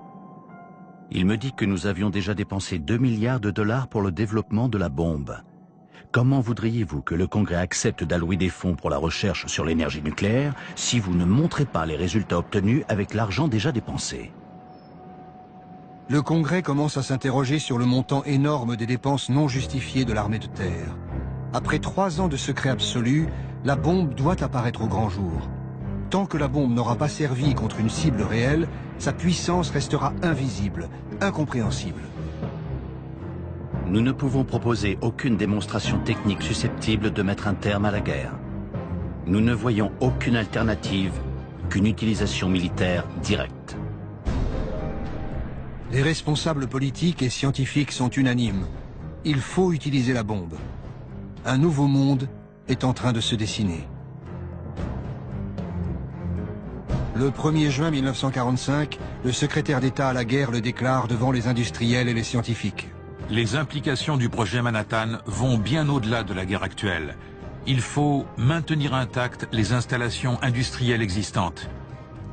Il me dit que nous avions déjà dépensé 2 milliards de dollars pour le développement de la bombe. Comment voudriez-vous que le Congrès accepte d'allouer des fonds pour la recherche sur l'énergie nucléaire si vous ne montrez pas les résultats obtenus avec l'argent déjà dépensé? Le Congrès commence à s'interroger sur le montant énorme des dépenses non justifiées de l'armée de terre. Après 3 ans de secret absolu, la bombe doit apparaître au grand jour. Tant que la bombe n'aura pas servi contre une cible réelle, sa puissance restera invisible, incompréhensible. Nous ne pouvons proposer aucune démonstration technique susceptible de mettre un terme à la guerre. Nous ne voyons aucune alternative qu'une utilisation militaire directe. Les responsables politiques et scientifiques sont unanimes. Il faut utiliser la bombe. Un nouveau monde est en train de se dessiner. Le 1er juin 1945, le secrétaire d'État à la guerre le déclare devant les industriels et les scientifiques. Les implications du projet Manhattan vont bien au-delà de la guerre actuelle. Il faut maintenir intactes les installations industrielles existantes,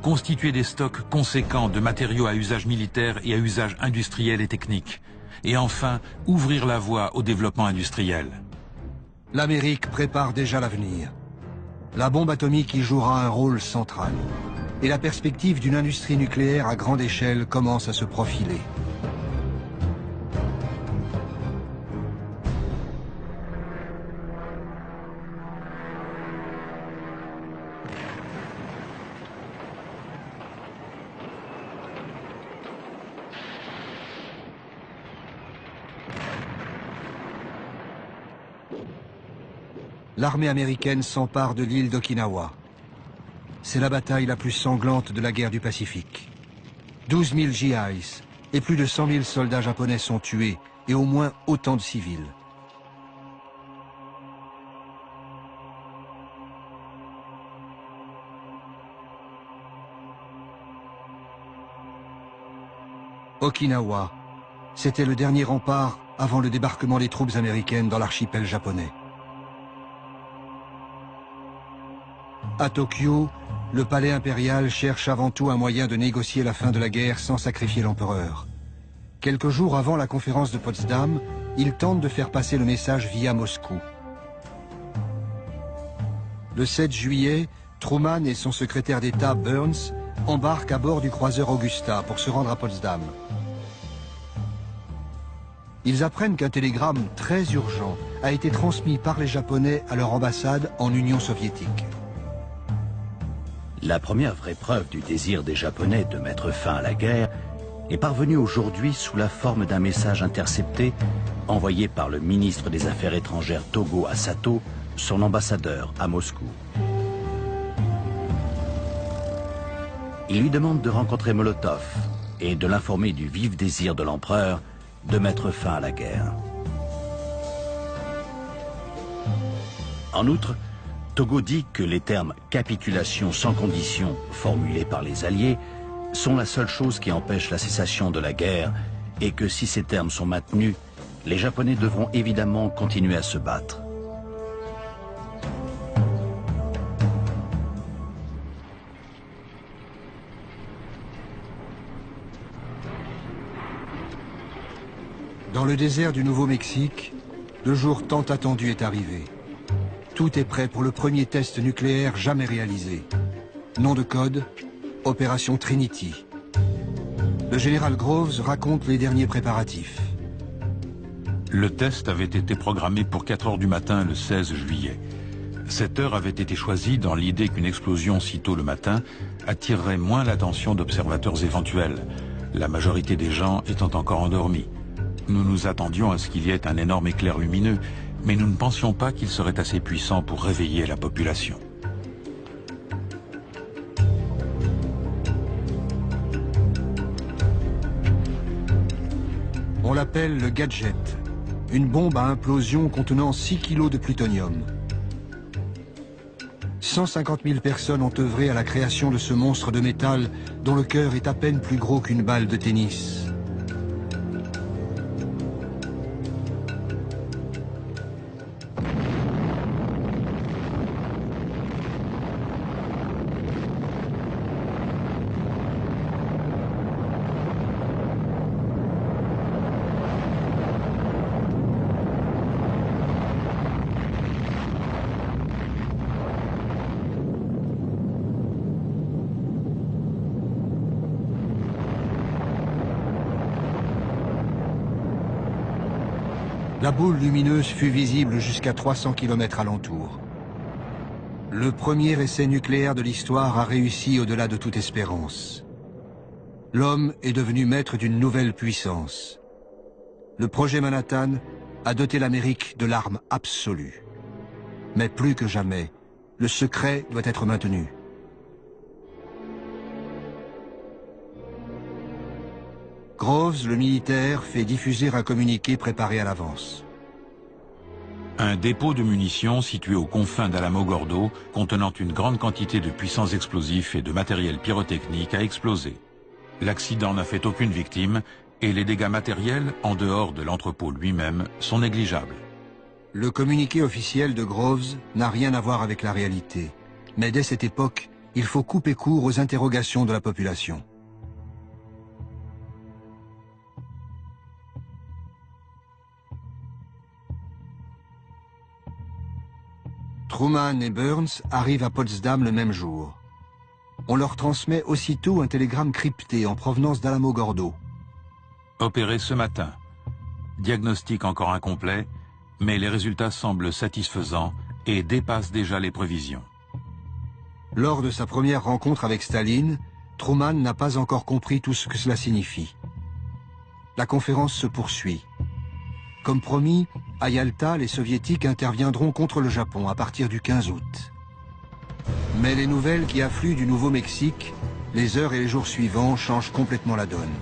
constituer des stocks conséquents de matériaux à usage militaire et à usage industriel et technique, et enfin ouvrir la voie au développement industriel. L'Amérique prépare déjà l'avenir. La bombe atomique y jouera un rôle central. Et la perspective d'une industrie nucléaire à grande échelle commence à se profiler. L'armée américaine s'empare de l'île d'Okinawa. C'est la bataille la plus sanglante de la guerre du Pacifique. 12 000 GIs et plus de 100 000 soldats japonais sont tués et au moins autant de civils. Okinawa, c'était le dernier rempart avant le débarquement des troupes américaines dans l'archipel japonais. À Tokyo, le palais impérial cherche avant tout un moyen de négocier la fin de la guerre sans sacrifier l'empereur. Quelques jours avant la conférence de Potsdam, il tente de faire passer le message via Moscou. Le 7 juillet, Truman et son secrétaire d'État Burns embarquent à bord du croiseur Augusta pour se rendre à Potsdam. Ils apprennent qu'un télégramme très urgent a été transmis par les Japonais à leur ambassade en Union soviétique. La première vraie preuve du désir des Japonais de mettre fin à la guerre est parvenue aujourd'hui sous la forme d'un message intercepté envoyé par le ministre des Affaires étrangères Togo à Sato, son ambassadeur à Moscou. Il lui demande de rencontrer Molotov et de l'informer du vif désir de l'empereur de mettre fin à la guerre. En outre, Togo dit que les termes « capitulation sans condition » formulés par les Alliés sont la seule chose qui empêche la cessation de la guerre et que si ces termes sont maintenus, les Japonais devront évidemment continuer à se battre. Dans le désert du Nouveau-Mexique, le jour tant attendu est arrivé. Tout est prêt pour le premier test nucléaire jamais réalisé. Nom de code, Opération Trinity. Le général Groves raconte les derniers préparatifs. Le test avait été programmé pour 4 heures du matin le 16 juillet. Cette heure avait été choisie dans l'idée qu'une explosion si tôt le matin attirerait moins l'attention d'observateurs éventuels, la majorité des gens étant encore endormis. Nous nous attendions à ce qu'il y ait un énorme éclair lumineux, mais nous ne pensions pas qu'il serait assez puissant pour réveiller la population. On l'appelle le gadget, une bombe à implosion contenant 6 kilos de plutonium. 150 000 personnes ont œuvré à la création de ce monstre de métal dont le cœur est à peine plus gros qu'une balle de tennis. La boule lumineuse fut visible jusqu'à 300 km alentour. Le premier essai nucléaire de l'histoire a réussi au-delà de toute espérance. L'homme est devenu maître d'une nouvelle puissance. Le projet Manhattan a doté l'Amérique de l'arme absolue. Mais plus que jamais, le secret doit être maintenu. Groves, le militaire, fait diffuser un communiqué préparé à l'avance. Un dépôt de munitions situé aux confins d'Alamogordo, contenant une grande quantité de puissants explosifs et de matériel pyrotechnique, a explosé. L'accident n'a fait aucune victime et les dégâts matériels, en dehors de l'entrepôt lui-même, sont négligeables. Le communiqué officiel de Groves n'a rien à voir avec la réalité. Mais dès cette époque, il faut couper court aux interrogations de la population. Truman et Burns arrivent à Potsdam le même jour. On leur transmet aussitôt un télégramme crypté en provenance d'Alamogordo. Opéré ce matin. Diagnostic encore incomplet, mais les résultats semblent satisfaisants et dépassent déjà les prévisions. Lors de sa première rencontre avec Staline, Truman n'a pas encore compris tout ce que cela signifie. La conférence se poursuit. Comme promis, à Yalta, les Soviétiques interviendront contre le Japon à partir du 15 août. Mais les nouvelles qui affluent du Nouveau-Mexique, les heures et les jours suivants changent complètement la donne.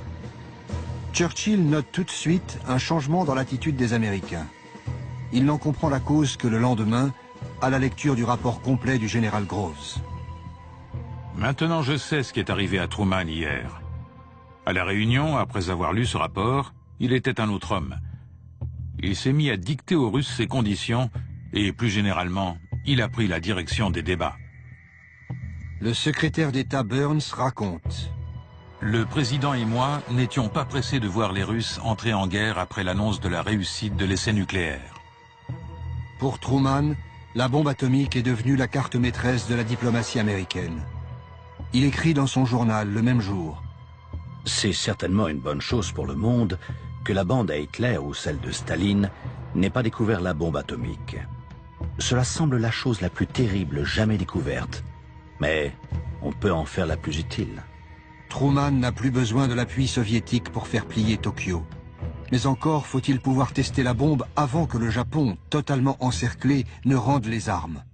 Churchill note tout de suite un changement dans l'attitude des Américains. Il n'en comprend la cause que le lendemain, à la lecture du rapport complet du général Groves. Maintenant, je sais ce qui est arrivé à Truman hier. À la réunion, après avoir lu ce rapport, il était un autre homme. Il s'est mis à dicter aux Russes ses conditions et, plus généralement, il a pris la direction des débats. Le secrétaire d'État Burns raconte. Le président et moi n'étions pas pressés de voir les Russes entrer en guerre après l'annonce de la réussite de l'essai nucléaire. Pour Truman, la bombe atomique est devenue la carte maîtresse de la diplomatie américaine. Il écrit dans son journal le même jour: « C'est certainement une bonne chose pour le monde que la bande à Hitler ou celle de Staline n'ait pas découvert la bombe atomique. Cela semble la chose la plus terrible jamais découverte, mais on peut en faire la plus utile. » Truman n'a plus besoin de l'appui soviétique pour faire plier Tokyo. Mais encore faut-il pouvoir tester la bombe avant que le Japon, totalement encerclé, ne rende les armes.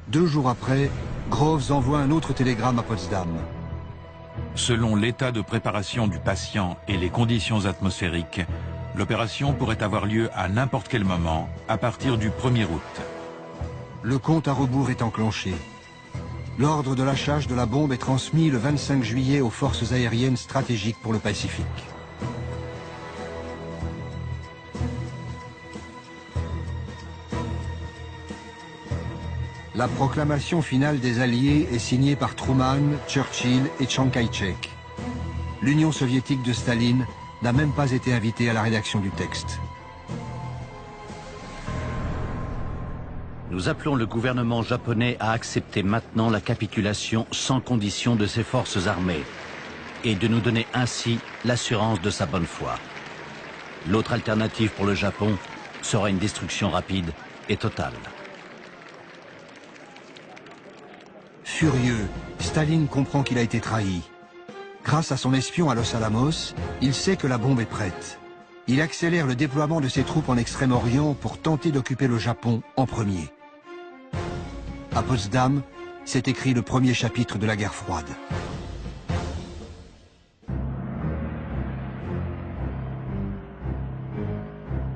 2 jours après, Groves envoie un autre télégramme à Potsdam. Selon l'état de préparation du patient et les conditions atmosphériques, l'opération pourrait avoir lieu à n'importe quel moment, à partir du 1er août. Le compte à rebours est enclenché. L'ordre de lâchage de la bombe est transmis le 25 juillet aux forces aériennes stratégiques pour le Pacifique. La proclamation finale des Alliés est signée par Truman, Churchill et Chiang Kai-shek. L'Union soviétique de Staline n'a même pas été invitée à la rédaction du texte. Nous appelons le gouvernement japonais à accepter maintenant la capitulation sans condition de ses forces armées et de nous donner ainsi l'assurance de sa bonne foi. L'autre alternative pour le Japon sera une destruction rapide et totale. Furieux, Staline comprend qu'il a été trahi. Grâce à son espion à Los Alamos, il sait que la bombe est prête. Il accélère le déploiement de ses troupes en Extrême-Orient pour tenter d'occuper le Japon en premier. À Potsdam, s'est écrit le premier chapitre de la guerre froide.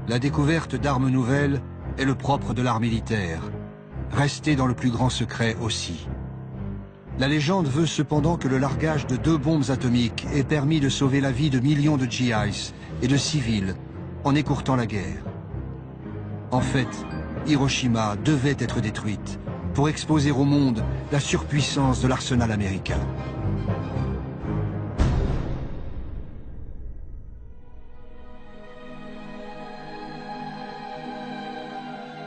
La découverte d'armes nouvelles est le propre de l'art militaire, rester dans le plus grand secret aussi. La légende veut cependant que le largage de 2 bombes atomiques ait permis de sauver la vie de millions de GIs et de civils en écourtant la guerre. En fait, Hiroshima devait être détruite pour exposer au monde la surpuissance de l'arsenal américain.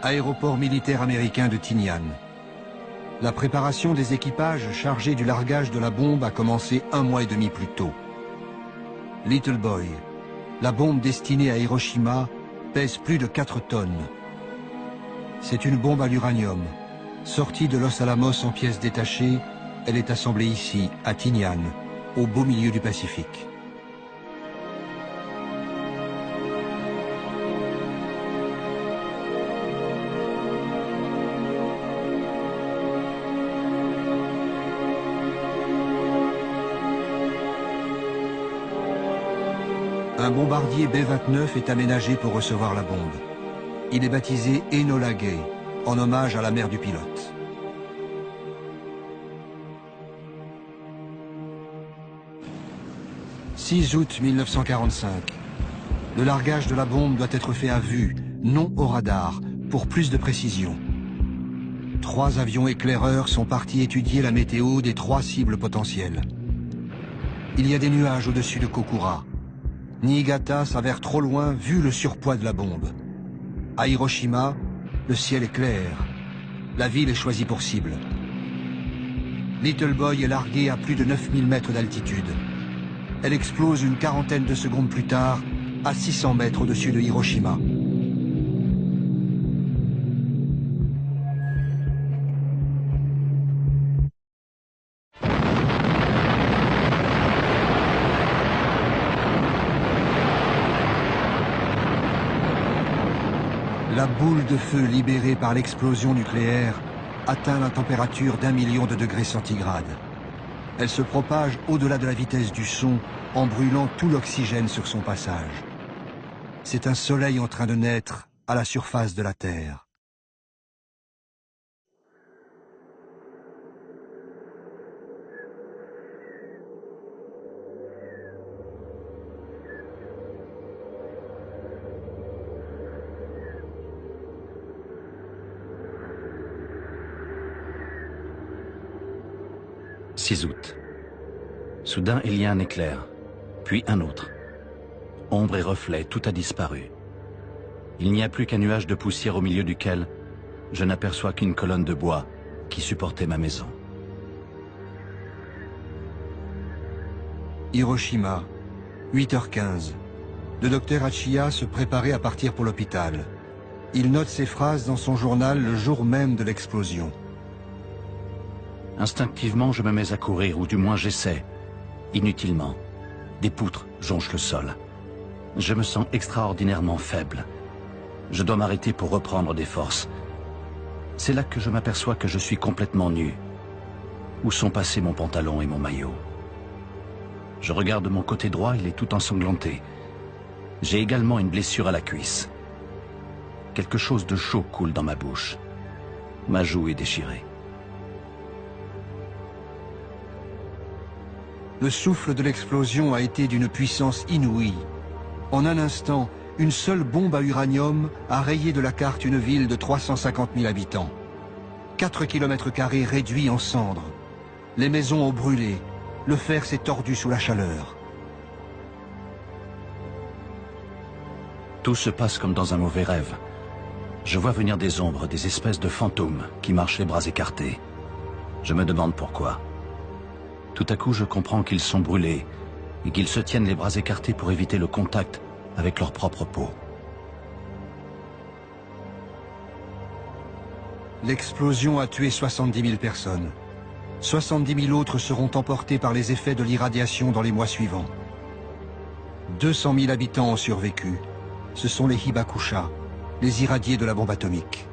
Aéroport militaire américain de Tinian. La préparation des équipages chargés du largage de la bombe a commencé 1 mois et demi plus tôt. Little Boy, la bombe destinée à Hiroshima, pèse plus de 4 tonnes. C'est une bombe à l'uranium. Sortie de Los Alamos en pièces détachées, elle est assemblée ici, à Tinian, au beau milieu du Pacifique. Un bombardier B-29 est aménagé pour recevoir la bombe. Il est baptisé Enola Gay, en hommage à la mère du pilote. « 6 août 1945. Le largage de la bombe doit être fait à vue, non au radar, pour plus de précision. 3 avions éclaireurs sont partis étudier la météo des 3 cibles potentielles. Il y a des nuages au-dessus de Kokura. Niigata s'avère trop loin vu le surpoids de la bombe. À Hiroshima, le ciel est clair. La ville est choisie pour cible. Little Boy est larguée à plus de 9000 mètres d'altitude. Elle explose une quarantaine de secondes plus tard, à 600 mètres au-dessus de Hiroshima. La boule de feu libérée par l'explosion nucléaire atteint la température d'1 million de degrés centigrades. Elle se propage au-delà de la vitesse du son en brûlant tout l'oxygène sur son passage. C'est un soleil en train de naître à la surface de la Terre. « 6 août. Soudain, il y a un éclair, puis un autre. Ombre et reflet, tout a disparu. Il n'y a plus qu'un nuage de poussière au milieu duquel je n'aperçois qu'une colonne de bois qui supportait ma maison. Hiroshima, 8h15. Le docteur Hachiya se préparait à partir pour l'hôpital. Il note ces phrases dans son journal le jour même de l'explosion. Instinctivement, je me mets à courir, ou du moins j'essaie. Inutilement. Des poutres jonchent le sol. Je me sens extraordinairement faible. Je dois m'arrêter pour reprendre des forces. C'est là que je m'aperçois que je suis complètement nu. Où sont passés mon pantalon et mon maillot? Je regarde mon côté droit, il est tout ensanglanté. J'ai également une blessure à la cuisse. Quelque chose de chaud coule dans ma bouche. Ma joue est déchirée. Le souffle de l'explosion a été d'une puissance inouïe. En un instant, une seule bombe à uranium a rayé de la carte une ville de 350 000 habitants. 4 km² réduits en cendres. Les maisons ont brûlé. Le fer s'est tordu sous la chaleur. Tout se passe comme dans un mauvais rêve. Je vois venir des ombres, des espèces de fantômes qui marchent les bras écartés. Je me demande pourquoi. Tout à coup, je comprends qu'ils sont brûlés et qu'ils se tiennent les bras écartés pour éviter le contact avec leur propre peau. L'explosion a tué 70 000 personnes. 70 000 autres seront emportés par les effets de l'irradiation dans les mois suivants. 200 000 habitants ont survécu. Ce sont les Hibakusha, les irradiés de la bombe atomique.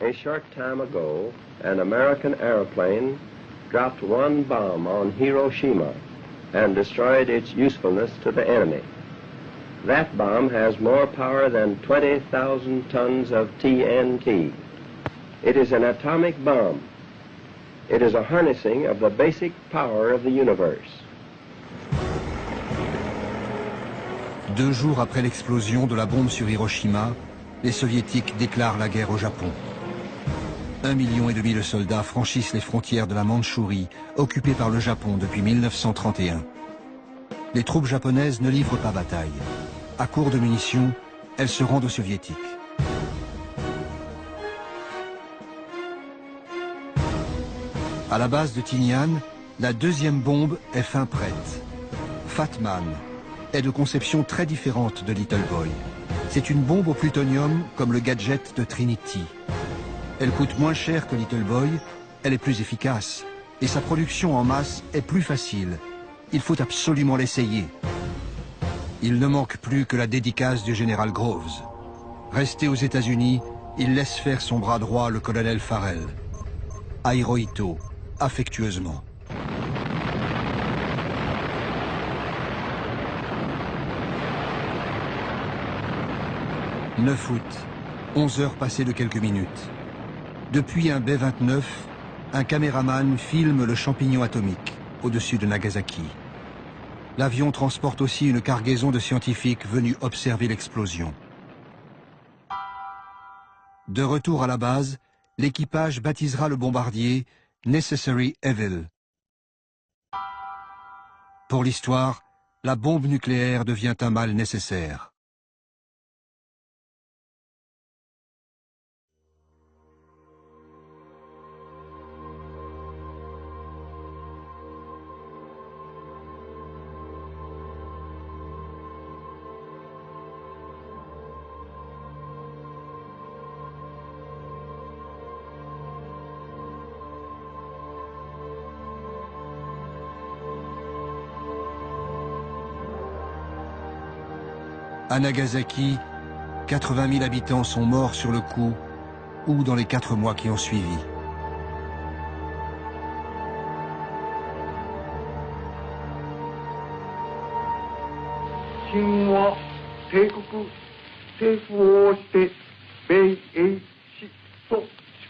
A short time ago, an American airplane dropped one bomb on Hiroshima and destroyed its usefulness to the enemy. That bomb has more power than 20,000 tons of TNT. It is an atomic bomb. It is a harnessing of the basic power of the universe. 2 jours après l'explosion de la bombe sur Hiroshima, les Soviétiques déclarent la guerre au Japon. 1,5 million de soldats franchissent les frontières de la Mandchourie, occupée par le Japon depuis 1931. Les troupes japonaises ne livrent pas bataille. À court de munitions, elles se rendent aux Soviétiques. À la base de Tinian, la deuxième bombe est fin prête. Fat Man est de conception très différente de Little Boy. C'est une bombe au plutonium comme le gadget de Trinity. Elle coûte moins cher que Little Boy, elle est plus efficace et sa production en masse est plus facile. Il faut absolument l'essayer. Il ne manque plus que la dédicace du général Groves. Resté aux États-Unis, il laisse faire son bras droit, le colonel Farrell. À Hirohito, affectueusement. « 9 août, 11 heures passées de quelques minutes. Depuis un B-29, un caméraman filme le champignon atomique au-dessus de Nagasaki. L'avion transporte aussi une cargaison de scientifiques venus observer l'explosion. De retour à la base, l'équipage baptisera le bombardier Necessary Evil. Pour l'histoire, la bombe nucléaire devient un mal nécessaire. À Nagasaki, 80 000 habitants sont morts sur le coup ou dans les 4 mois qui ont suivi.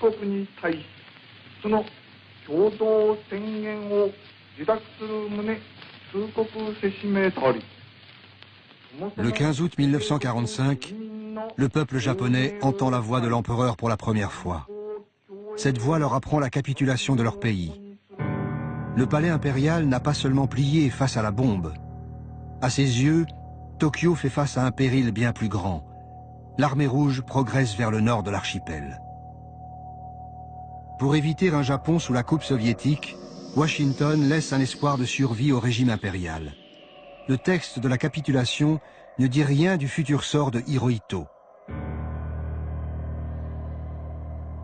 国に対しその共同宣言を受諾する旨通告せしめたり。Le 15 août 1945, le peuple japonais entend la voix de l'empereur pour la première fois. Cette voix leur apprend la capitulation de leur pays. Le palais impérial n'a pas seulement plié face à la bombe. À ses yeux, Tokyo fait face à un péril bien plus grand. L'armée rouge progresse vers le nord de l'archipel. Pour éviter un Japon sous la coupe soviétique, Washington laisse un espoir de survie au régime impérial. Le texte de la capitulation ne dit rien du futur sort de Hirohito.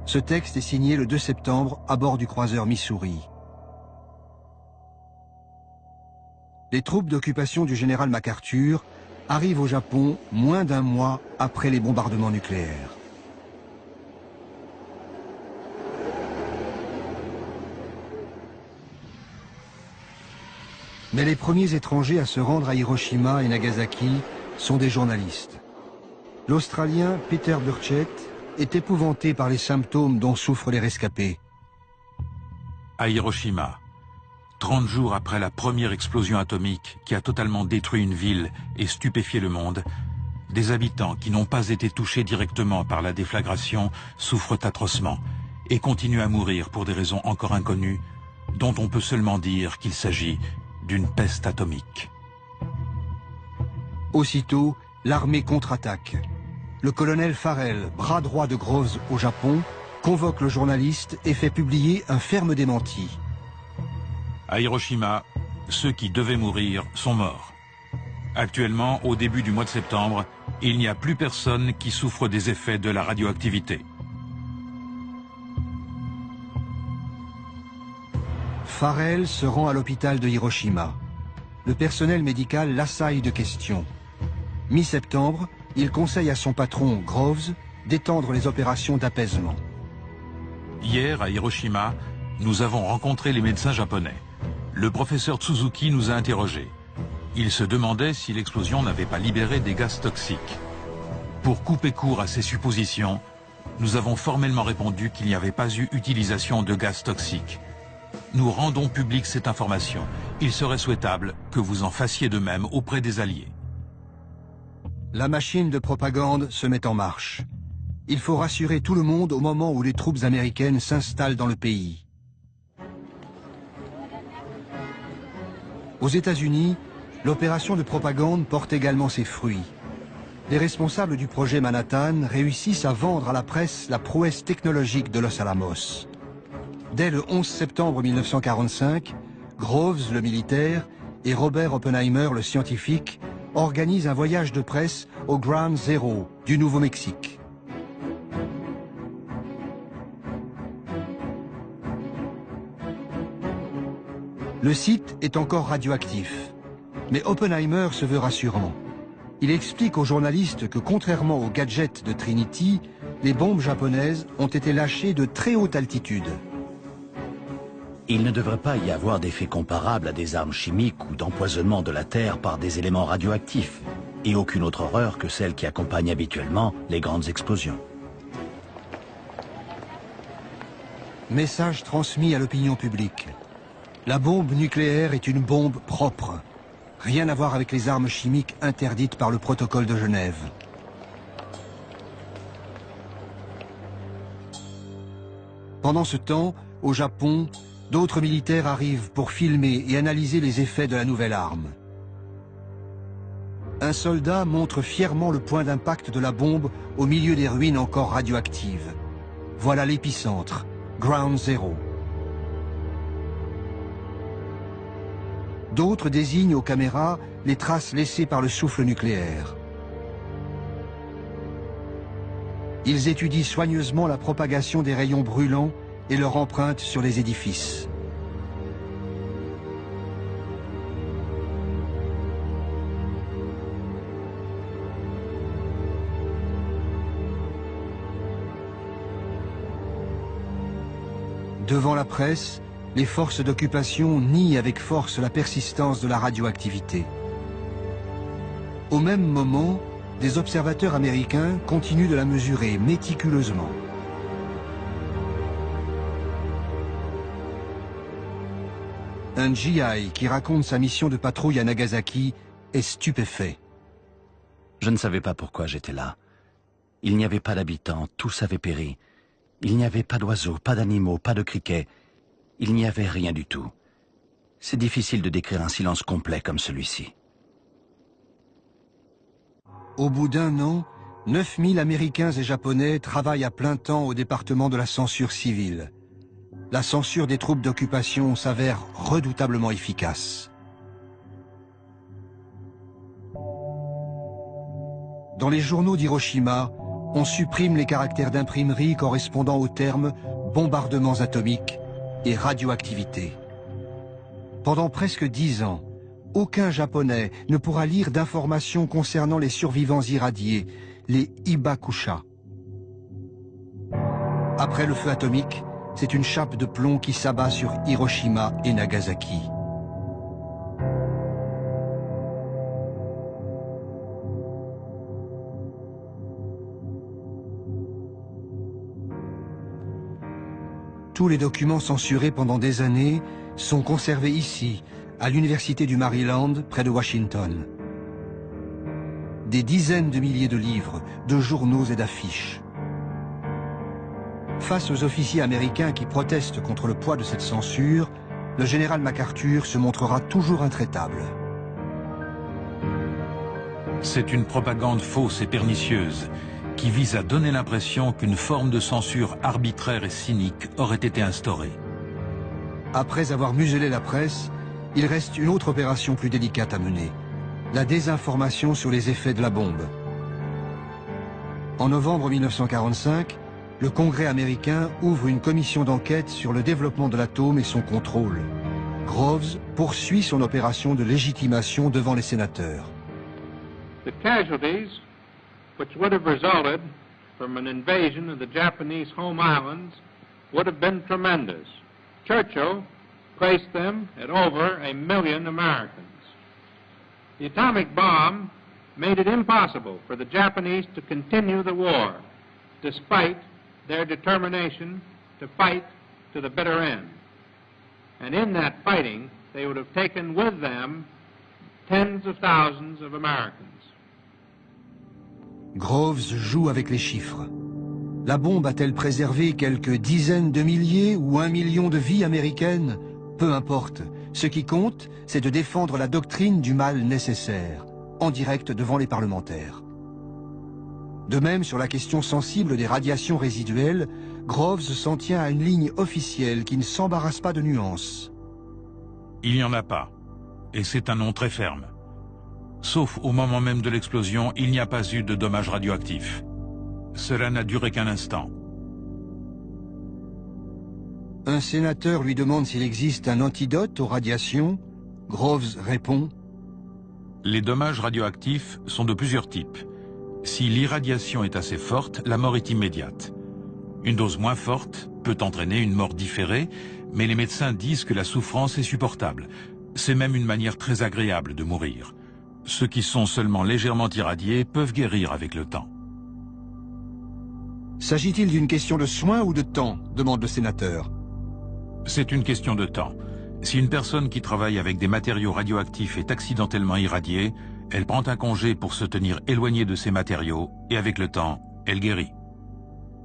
Ce texte est signé le 2 septembre à bord du croiseur Missouri. Les troupes d'occupation du général MacArthur arrivent au Japon moins d'un mois après les bombardements nucléaires. Mais les premiers étrangers à se rendre à Hiroshima et Nagasaki sont des journalistes. L'Australien Peter Burchett est épouvanté par les symptômes dont souffrent les rescapés. À Hiroshima, 30 jours après la première explosion atomique qui a totalement détruit une ville et stupéfié le monde, des habitants qui n'ont pas été touchés directement par la déflagration souffrent atrocement et continuent à mourir pour des raisons encore inconnues, dont on peut seulement dire qu'il s'agit d'une peste atomique. Aussitôt, l'armée contre-attaque. Le colonel Farrell, bras droit de Groves au Japon, convoque le journaliste et fait publier un ferme démenti. À Hiroshima, ceux qui devaient mourir sont morts. Actuellement, au début du mois de septembre, il n'y a plus personne qui souffre des effets de la radioactivité. Farrell se rend à l'hôpital de Hiroshima. Le personnel médical l'assaille de questions. Mi-septembre, il conseille à son patron, Groves, d'étendre les opérations d'apaisement. Hier, à Hiroshima, nous avons rencontré les médecins japonais. Le professeur Tsuzuki nous a interrogés. Il se demandait si l'explosion n'avait pas libéré des gaz toxiques. Pour couper court à ces suppositions, nous avons formellement répondu qu'il n'y avait pas eu utilisation de gaz toxiques. Nous rendons publique cette information. Il serait souhaitable que vous en fassiez de même auprès des Alliés. La machine de propagande se met en marche. Il faut rassurer tout le monde au moment où les troupes américaines s'installent dans le pays. Aux États-Unis, l'opération de propagande porte également ses fruits. Les responsables du projet Manhattan réussissent à vendre à la presse la prouesse technologique de Los Alamos. Dès le 11 septembre 1945, Groves, le militaire, et Robert Oppenheimer, le scientifique, organisent un voyage de presse au Ground Zero du Nouveau-Mexique. Le site est encore radioactif, mais Oppenheimer se veut rassurant. Il explique aux journalistes que contrairement aux gadgets de Trinity, les bombes japonaises ont été lâchées de très haute altitude. Il ne devrait pas y avoir d'effet comparable à des armes chimiques ou d'empoisonnement de la Terre par des éléments radioactifs, et aucune autre horreur que celle qui accompagne habituellement les grandes explosions. Message transmis à l'opinion publique. La bombe nucléaire est une bombe propre. Rien à voir avec les armes chimiques interdites par le protocole de Genève. Pendant ce temps, au Japon, d'autres militaires arrivent pour filmer et analyser les effets de la nouvelle arme. Un soldat montre fièrement le point d'impact de la bombe au milieu des ruines encore radioactives. Voilà l'épicentre, Ground Zero. D'autres désignent aux caméras les traces laissées par le souffle nucléaire. Ils étudient soigneusement la propagation des rayons brûlants et leur empreinte sur les édifices. Devant la presse, les forces d'occupation nient avec force la persistance de la radioactivité. Au même moment, des observateurs américains continuent de la mesurer méticuleusement. Un GI qui raconte sa mission de patrouille à Nagasaki est stupéfait. Je ne savais pas pourquoi j'étais là. Il n'y avait pas d'habitants, tous avaient péri. Il n'y avait pas d'oiseaux, pas d'animaux, pas de criquets. Il n'y avait rien du tout. C'est difficile de décrire un silence complet comme celui-ci. Au bout d'un an, 9000 Américains et Japonais travaillent à plein temps au département de la censure civile. La censure des troupes d'occupation s'avère redoutablement efficace. Dans les journaux d'Hiroshima, on supprime les caractères d'imprimerie correspondant aux termes bombardements atomiques et radioactivité. Pendant presque 10 ans, aucun Japonais ne pourra lire d'informations concernant les survivants irradiés, les Hibakusha. Après le feu atomique, c'est une chape de plomb qui s'abat sur Hiroshima et Nagasaki. Tous les documents censurés pendant des années sont conservés ici, à l'Université du Maryland, près de Washington. Des dizaines de milliers de livres, de journaux et d'affiches. Face aux officiers américains qui protestent contre le poids de cette censure, le général MacArthur se montrera toujours intraitable. C'est une propagande fausse et pernicieuse qui vise à donner l'impression qu'une forme de censure arbitraire et cynique aurait été instaurée. Après avoir muselé la presse, il reste une autre opération plus délicate à mener, la désinformation sur les effets de la bombe. En novembre 1945, le Congrès américain ouvre une commission d'enquête sur le développement de l'atome et son contrôle. Groves poursuit son opération de légitimation devant les sénateurs. The casualties which would have resulted from an invasion of the Japanese home islands would have been tremendous. Churchill placed them at over 1 million Americans. The atomic bomb made it impossible for the Japanese to continue the war, despite their determination to fight to the bitter end. And in that fighting, they would have taken with them tens of thousands of Americans. Groves joue avec les chiffres. La bombe a-t-elle préservé quelques dizaines de milliers ou 1 million de vies américaines? Peu importe. Ce qui compte, c'est de défendre la doctrine du mal nécessaire, en direct devant les parlementaires. De même, sur la question sensible des radiations résiduelles, Groves s'en tient à une ligne officielle qui ne s'embarrasse pas de nuances. Il n'y en a pas, et c'est un nom très ferme. Sauf au moment même de l'explosion, il n'y a pas eu de dommages radioactifs. Cela n'a duré qu'un instant. Un sénateur lui demande s'il existe un antidote aux radiations. Groves répond: Les dommages radioactifs sont de plusieurs types. Si l'irradiation est assez forte, la mort est immédiate. Une dose moins forte peut entraîner une mort différée, mais les médecins disent que la souffrance est supportable. C'est même une manière très agréable de mourir. Ceux qui sont seulement légèrement irradiés peuvent guérir avec le temps. S'agit-il d'une question de soin ou de temps? Demande le sénateur. C'est une question de temps. Si une personne qui travaille avec des matériaux radioactifs est accidentellement irradiée, elle prend un congé pour se tenir éloignée de ces matériaux et avec le temps, elle guérit.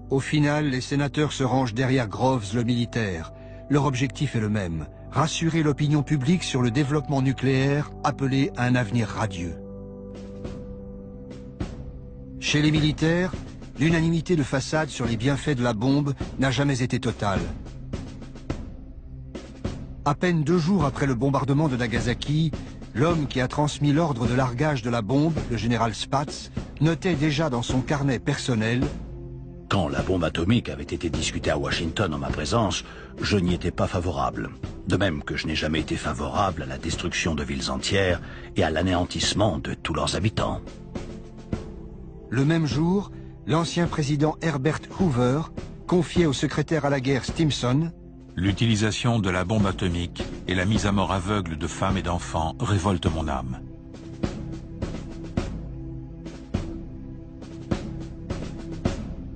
Au final, les sénateurs se rangent derrière Groves, le militaire. Leur objectif est le même: rassurer l'opinion publique sur le développement nucléaire appelé à un avenir radieux. Chez les militaires, l'unanimité de façade sur les bienfaits de la bombe n'a jamais été totale. À peine 2 jours après le bombardement de Nagasaki, l'homme qui a transmis l'ordre de largage de la bombe, le général Spaatz, notait déjà dans son carnet personnel: Quand la bombe atomique avait été discutée à Washington en ma présence, je n'y étais pas favorable. De même que je n'ai jamais été favorable à la destruction de villes entières et à l'anéantissement de tous leurs habitants. Le même jour, l'ancien président Herbert Hoover confiait au secrétaire à la guerre Stimson: L'utilisation de la bombe atomique et la mise à mort aveugle de femmes et d'enfants révoltent mon âme.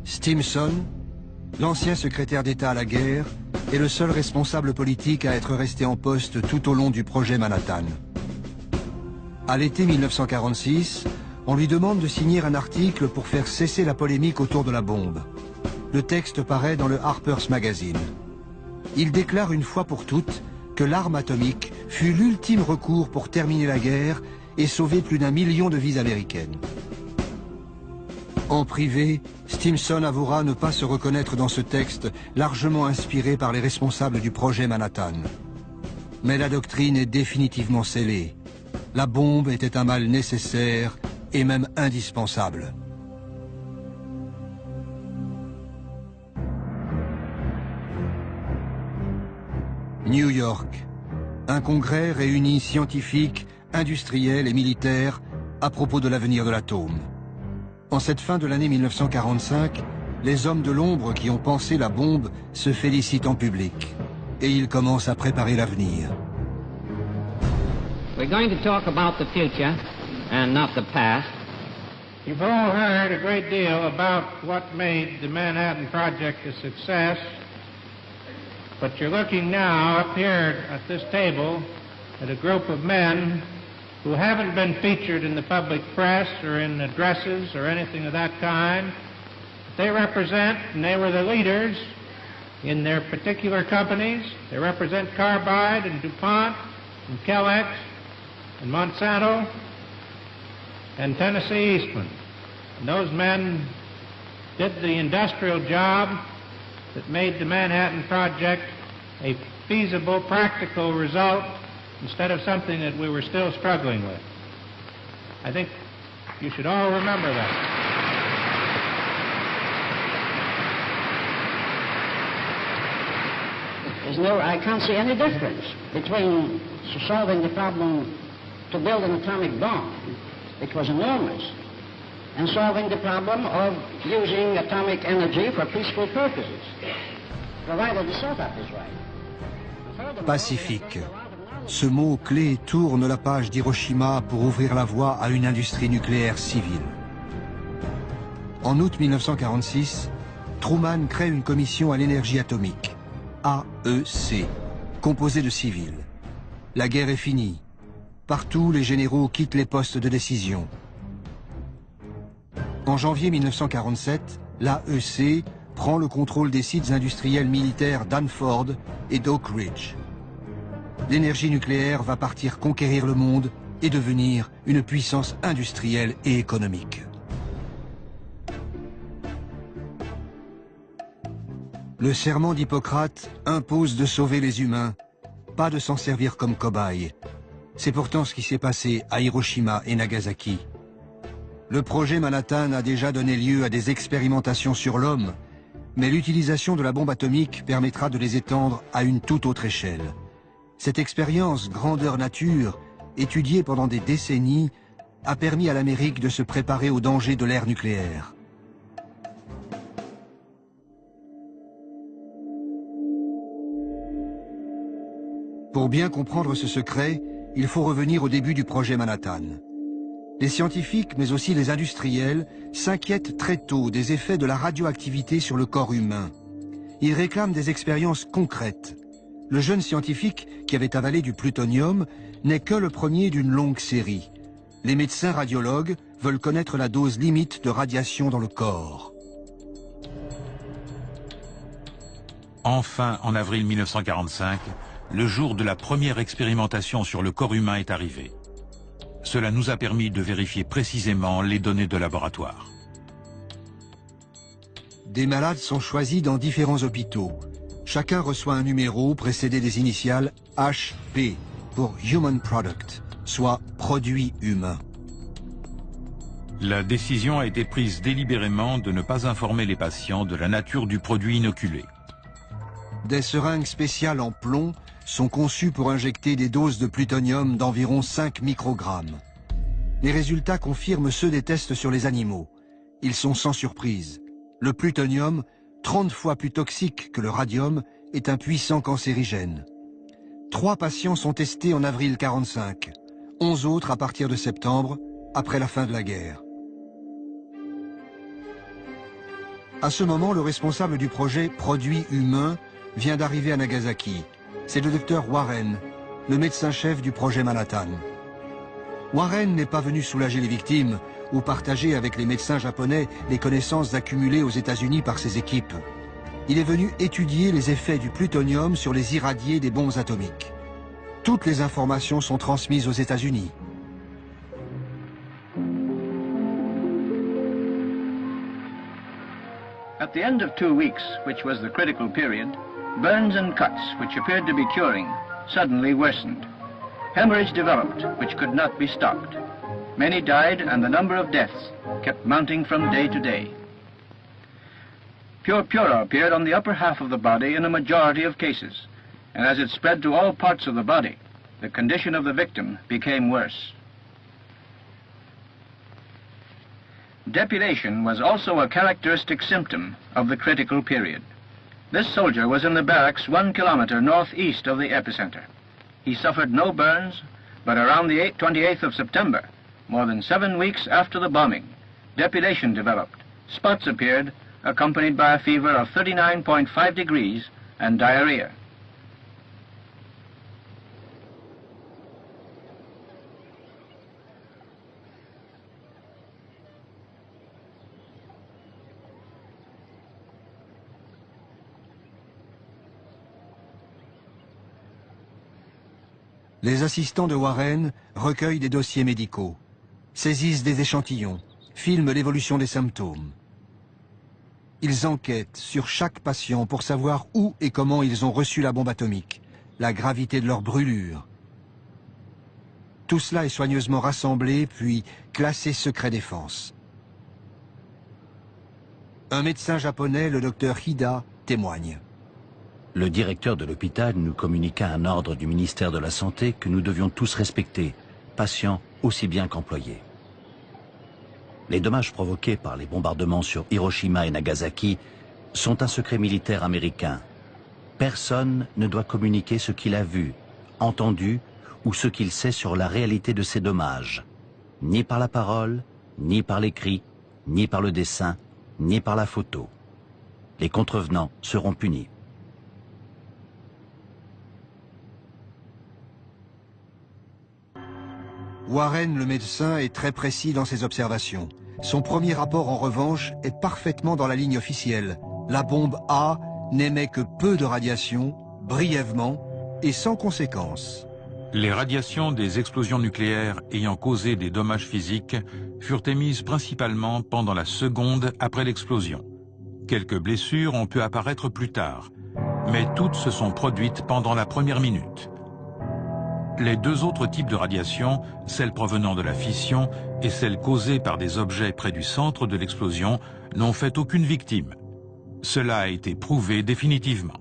Stimson, l'ancien secrétaire d'État à la guerre, est le seul responsable politique à être resté en poste tout au long du projet Manhattan. À l'été 1946, on lui demande de signer un article pour faire cesser la polémique autour de la bombe. Le texte paraît dans le Harper's Magazine. Il déclare une fois pour toutes que l'arme atomique fut l'ultime recours pour terminer la guerre et sauver plus d'1 million de vies américaines. En privé, Stimson avouera ne pas se reconnaître dans ce texte largement inspiré par les responsables du projet Manhattan. Mais la doctrine est définitivement scellée. La bombe était un mal nécessaire et même indispensable. New York. Un congrès réunit scientifiques, industriels et militaires à propos de l'avenir de l'atome. En cette fin de l'année 1945, les hommes de l'ombre qui ont pensé la bombe se félicitent en public. Et ils commencent à préparer l'avenir. We're going to talk about the future and not the past. You've all heard a great deal about what made the Manhattan Project a success, but you're looking now up here at this table at a group of men who haven't been featured in the public press or in addresses or anything of that kind. They represent, and they were the leaders in their particular companies. They represent Carbide and DuPont and Kellex and Monsanto and Tennessee Eastman. And those men did the industrial job that made the Manhattan Project a feasible, practical result instead of something that we were still struggling with. I think you should all remember that. I can't see any difference between solving the problem to build an atomic bomb, which was enormous, and solving the problem of using atomic energy for peaceful purposes, provided the setup is right. Pacifique. Ce mot clé tourne la page d'Hiroshima pour ouvrir la voie à une industrie nucléaire civile. En août 1946, Truman crée une commission à l'énergie atomique, AEC, composée de civils. La guerre est finie. Partout, les généraux quittent les postes de décision. En janvier 1947, l'AEC prend le contrôle des sites industriels militaires d'Hanford et d'Oak Ridge. L'énergie nucléaire va partir conquérir le monde et devenir une puissance industrielle et économique. Le serment d'Hippocrate impose de sauver les humains, pas de s'en servir comme cobayes. C'est pourtant ce qui s'est passé à Hiroshima et Nagasaki. Le projet Manhattan a déjà donné lieu à des expérimentations sur l'homme, mais l'utilisation de la bombe atomique permettra de les étendre à une toute autre échelle. Cette expérience grandeur nature, étudiée pendant des décennies, a permis à l'Amérique de se préparer aux dangers de l'ère nucléaire. Pour bien comprendre ce secret, il faut revenir au début du projet Manhattan. Les scientifiques, mais aussi les industriels, s'inquiètent très tôt des effets de la radioactivité sur le corps humain. Ils réclament des expériences concrètes. Le jeune scientifique, qui avait avalé du plutonium, n'est que le premier d'une longue série. Les médecins radiologues veulent connaître la dose limite de radiation dans le corps. Enfin, en avril 1945, le jour de la première expérimentation sur le corps humain est arrivé. Cela nous a permis de vérifier précisément les données de laboratoire. Des malades sont choisis dans différents hôpitaux. Chacun reçoit un numéro précédé des initiales HP pour Human Product, soit produit humain. La décision a été prise délibérément de ne pas informer les patients de la nature du produit inoculé. Des seringues spéciales en plomb sont conçues pour injecter des doses de plutonium d'environ 5 microgrammes. Les résultats confirment ceux des tests sur les animaux. Ils sont sans surprise. Le plutonium, 30 fois plus toxique que le radium, est un puissant cancérigène. 3 patients sont testés en avril 1945, 11 autres à partir de septembre, après la fin de la guerre. À ce moment, le responsable du projet Produit humain vient d'arriver à Nagasaki. C'est le docteur Warren, le médecin-chef du projet Manhattan. Warren n'est pas venu soulager les victimes ou partager avec les médecins japonais les connaissances accumulées aux États-Unis par ses équipes. Il est venu étudier les effets du plutonium sur les irradiés des bombes atomiques. Toutes les informations sont transmises aux États-Unis. At the end of 2 weeks, which was the critical period, burns and cuts, which appeared to be curing, suddenly worsened. Hemorrhage developed, which could not be stopped. Many died, and the number of deaths kept mounting from day to day. Purpura appeared on the upper half of the body in a majority of cases, and as it spread to all parts of the body, the condition of the victim became worse. Depilation was also a characteristic symptom of the critical period. This soldier was in the barracks 1 kilometer northeast of the epicenter. He suffered no burns, but around the 28th of September, more than 7 weeks after the bombing, depilation developed. Spots appeared, accompanied by a fever of 39.5 degrees and diarrhea. Les assistants de Warren recueillent des dossiers médicaux, saisissent des échantillons, filment l'évolution des symptômes. Ils enquêtent sur chaque patient pour savoir où et comment ils ont reçu la bombe atomique, la gravité de leur brûlure. Tout cela est soigneusement rassemblé, puis classé secret défense. Un médecin japonais, le docteur Hida, témoigne. Le directeur de l'hôpital nous communiqua un ordre du ministère de la Santé que nous devions tous respecter, patients aussi bien qu'employés. Les dommages provoqués par les bombardements sur Hiroshima et Nagasaki sont un secret militaire américain. Personne ne doit communiquer ce qu'il a vu, entendu ou ce qu'il sait sur la réalité de ces dommages, ni par la parole, ni par l'écrit, ni par le dessin, ni par la photo. Les contrevenants seront punis. Warren, le médecin, est très précis dans ses observations. Son premier rapport, en revanche, est parfaitement dans la ligne officielle. La bombe A n'émet que peu de radiation, brièvement et sans conséquence. Les radiations des explosions nucléaires ayant causé des dommages physiques furent émises principalement pendant la seconde après l'explosion. Quelques blessures ont pu apparaître plus tard, mais toutes se sont produites pendant la première minute. Les deux autres types de radiations, celle provenant de la fission et celle causée par des objets près du centre de l'explosion, n'ont fait aucune victime. Cela a été prouvé définitivement.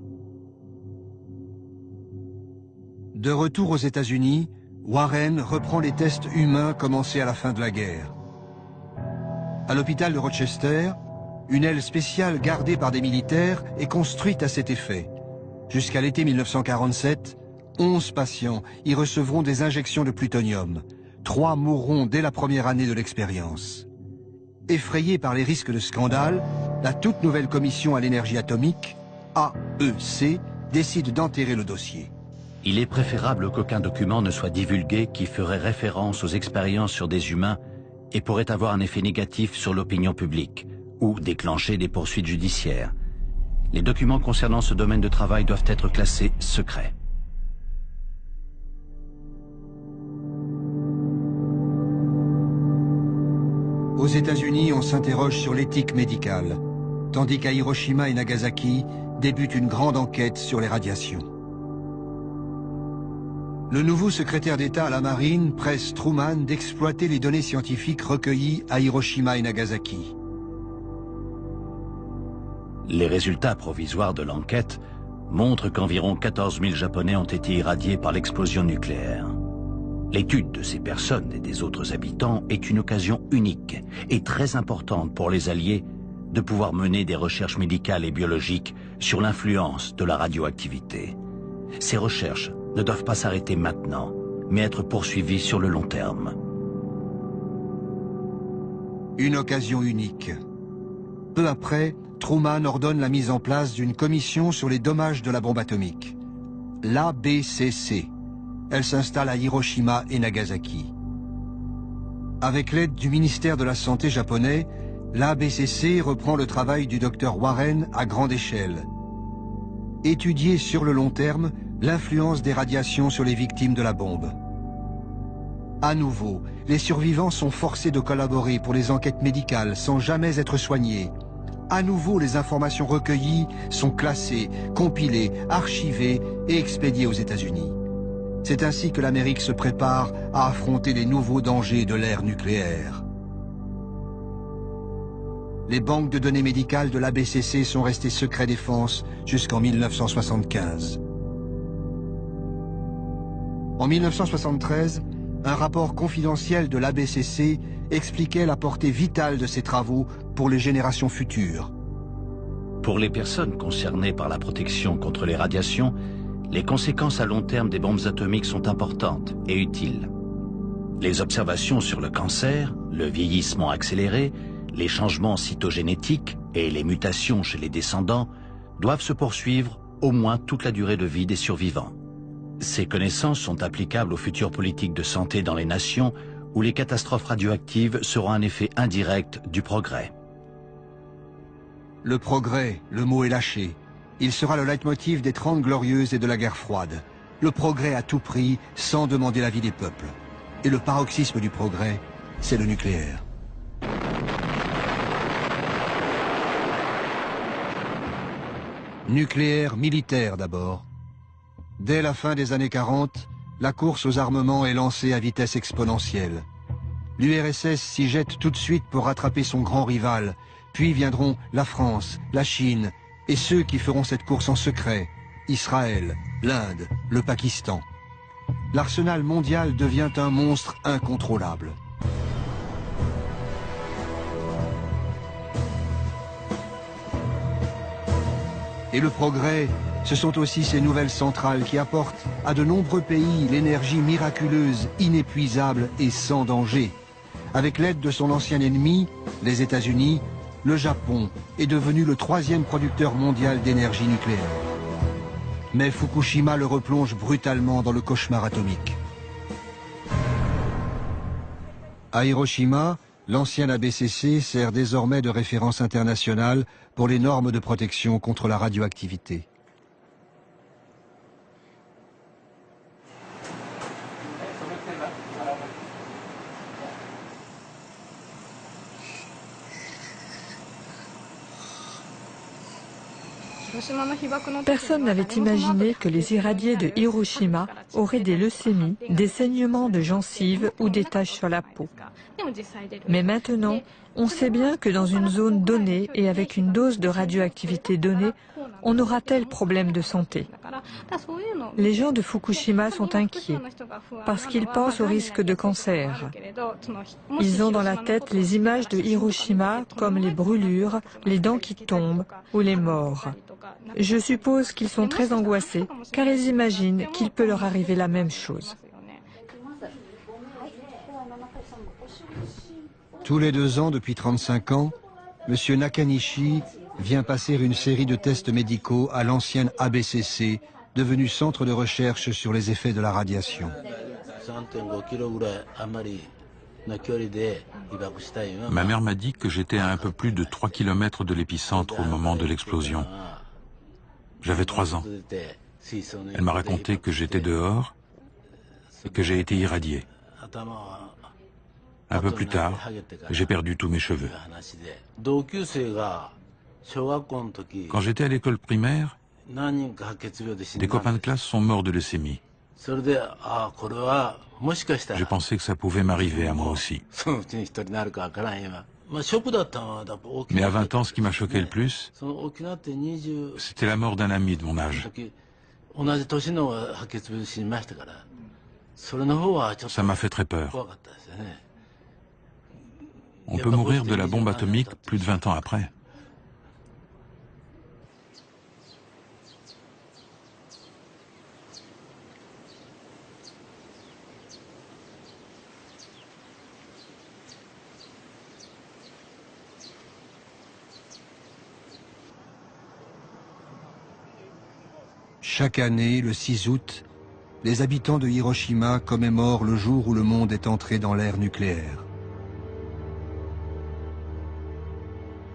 De retour aux États-Unis, Warren reprend les tests humains commencés à la fin de la guerre. À l'hôpital de Rochester, une aile spéciale gardée par des militaires est construite à cet effet. Jusqu'à l'été 1947, 11 patients y recevront des injections de plutonium. 3 mourront dès la première année de l'expérience. Effrayée par les risques de scandale, la toute nouvelle commission à l'énergie atomique, AEC, décide d'enterrer le dossier. Il est préférable qu'aucun document ne soit divulgué qui ferait référence aux expériences sur des humains et pourrait avoir un effet négatif sur l'opinion publique ou déclencher des poursuites judiciaires. Les documents concernant ce domaine de travail doivent être classés secrets. Aux États-Unis, on s'interroge sur l'éthique médicale, tandis qu'à Hiroshima et Nagasaki débute une grande enquête sur les radiations. Le nouveau secrétaire d'État à la Marine presse Truman d'exploiter les données scientifiques recueillies à Hiroshima et Nagasaki. Les résultats provisoires de l'enquête montrent qu'environ 14 000 Japonais ont été irradiés par l'explosion nucléaire. L'étude de ces personnes et des autres habitants est une occasion unique et très importante pour les Alliés de pouvoir mener des recherches médicales et biologiques sur l'influence de la radioactivité. Ces recherches ne doivent pas s'arrêter maintenant, mais être poursuivies sur le long terme. Une occasion unique. Peu après, Truman ordonne la mise en place d'une commission sur les dommages de la bombe atomique, l'ABCC. Elle s'installe à Hiroshima et Nagasaki. Avec l'aide du ministère de la Santé japonais, l'ABCC reprend le travail du docteur Warren à grande échelle. Étudier sur le long terme l'influence des radiations sur les victimes de la bombe. À nouveau, les survivants sont forcés de collaborer pour les enquêtes médicales sans jamais être soignés. À nouveau, les informations recueillies sont classées, compilées, archivées et expédiées aux États-Unis. C'est ainsi que l'Amérique se prépare à affronter les nouveaux dangers de l'ère nucléaire. Les banques de données médicales de l'ABCC sont restées secret défense jusqu'en 1975. En 1973, un rapport confidentiel de l'ABCC expliquait la portée vitale de ces travaux pour les générations futures. Pour les personnes concernées par la protection contre les radiations, les conséquences à long terme des bombes atomiques sont importantes et utiles. Les observations sur le cancer, le vieillissement accéléré, les changements cytogénétiques et les mutations chez les descendants doivent se poursuivre au moins toute la durée de vie des survivants. Ces connaissances sont applicables aux futures politiques de santé dans les nations où les catastrophes radioactives seront un effet indirect du progrès. Le progrès, le mot est lâché. Il sera le leitmotiv des 30 Glorieuses et de la guerre froide. Le progrès à tout prix, sans demander l'avis des peuples. Et le paroxysme du progrès, c'est le nucléaire. Nucléaire militaire d'abord. Dès la fin des années 40, la course aux armements est lancée à vitesse exponentielle. L'URSS s'y jette tout de suite pour rattraper son grand rival, puis viendront la France, la Chine, et ceux qui feront cette course en secret, Israël, l'Inde, le Pakistan. L'arsenal mondial devient un monstre incontrôlable. Et le progrès, ce sont aussi ces nouvelles centrales qui apportent à de nombreux pays l'énergie miraculeuse, inépuisable et sans danger. Avec l'aide de son ancien ennemi, les États-Unis, le Japon est devenu le 3e producteur mondial d'énergie nucléaire. Mais Fukushima le replonge brutalement dans le cauchemar atomique. À Hiroshima, l'ancien ABCC sert désormais de référence internationale pour les normes de protection contre la radioactivité. Personne n'avait imaginé que les irradiés de Hiroshima auraient des leucémies, des saignements de gencives ou des taches sur la peau. Mais maintenant, on sait bien que dans une zone donnée et avec une dose de radioactivité donnée, on aura tel problème de santé. Les gens de Fukushima sont inquiets parce qu'ils pensent au risque de cancer. Ils ont dans la tête les images de Hiroshima comme les brûlures, les dents qui tombent ou les morts. Je suppose qu'ils sont très angoissés car ils imaginent qu'il peut leur arriver la même chose. Tous les 2 ans depuis 35 ans, M. Nakanishi vient passer une série de tests médicaux à l'ancienne ABCC, devenue centre de recherche sur les effets de la radiation. Ma mère m'a dit que j'étais à un peu plus de 3 km de l'épicentre au moment de l'explosion. J'avais 3 ans. Elle m'a raconté que j'étais dehors et que j'ai été irradié. Un peu plus tard, j'ai perdu tous mes cheveux. Quand j'étais à l'école primaire, des copains de classe sont morts de leucémie. J'ai pensé que ça pouvait m'arriver à moi aussi. Mais à 20 ans, ce qui m'a choqué le plus, c'était la mort d'un ami de mon âge. Ça m'a fait très peur. On peut mourir de la bombe atomique plus de 20 ans après. Chaque année, le 6 août, les habitants de Hiroshima commémorent le jour où le monde est entré dans l'ère nucléaire.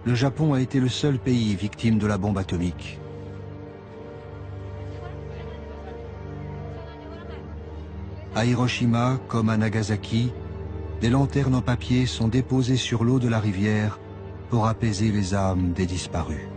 Le Japon a été le seul pays victime de la bombe atomique. À Hiroshima, comme à Nagasaki, des lanternes en papier sont déposées sur l'eau de la rivière pour apaiser les âmes des disparus.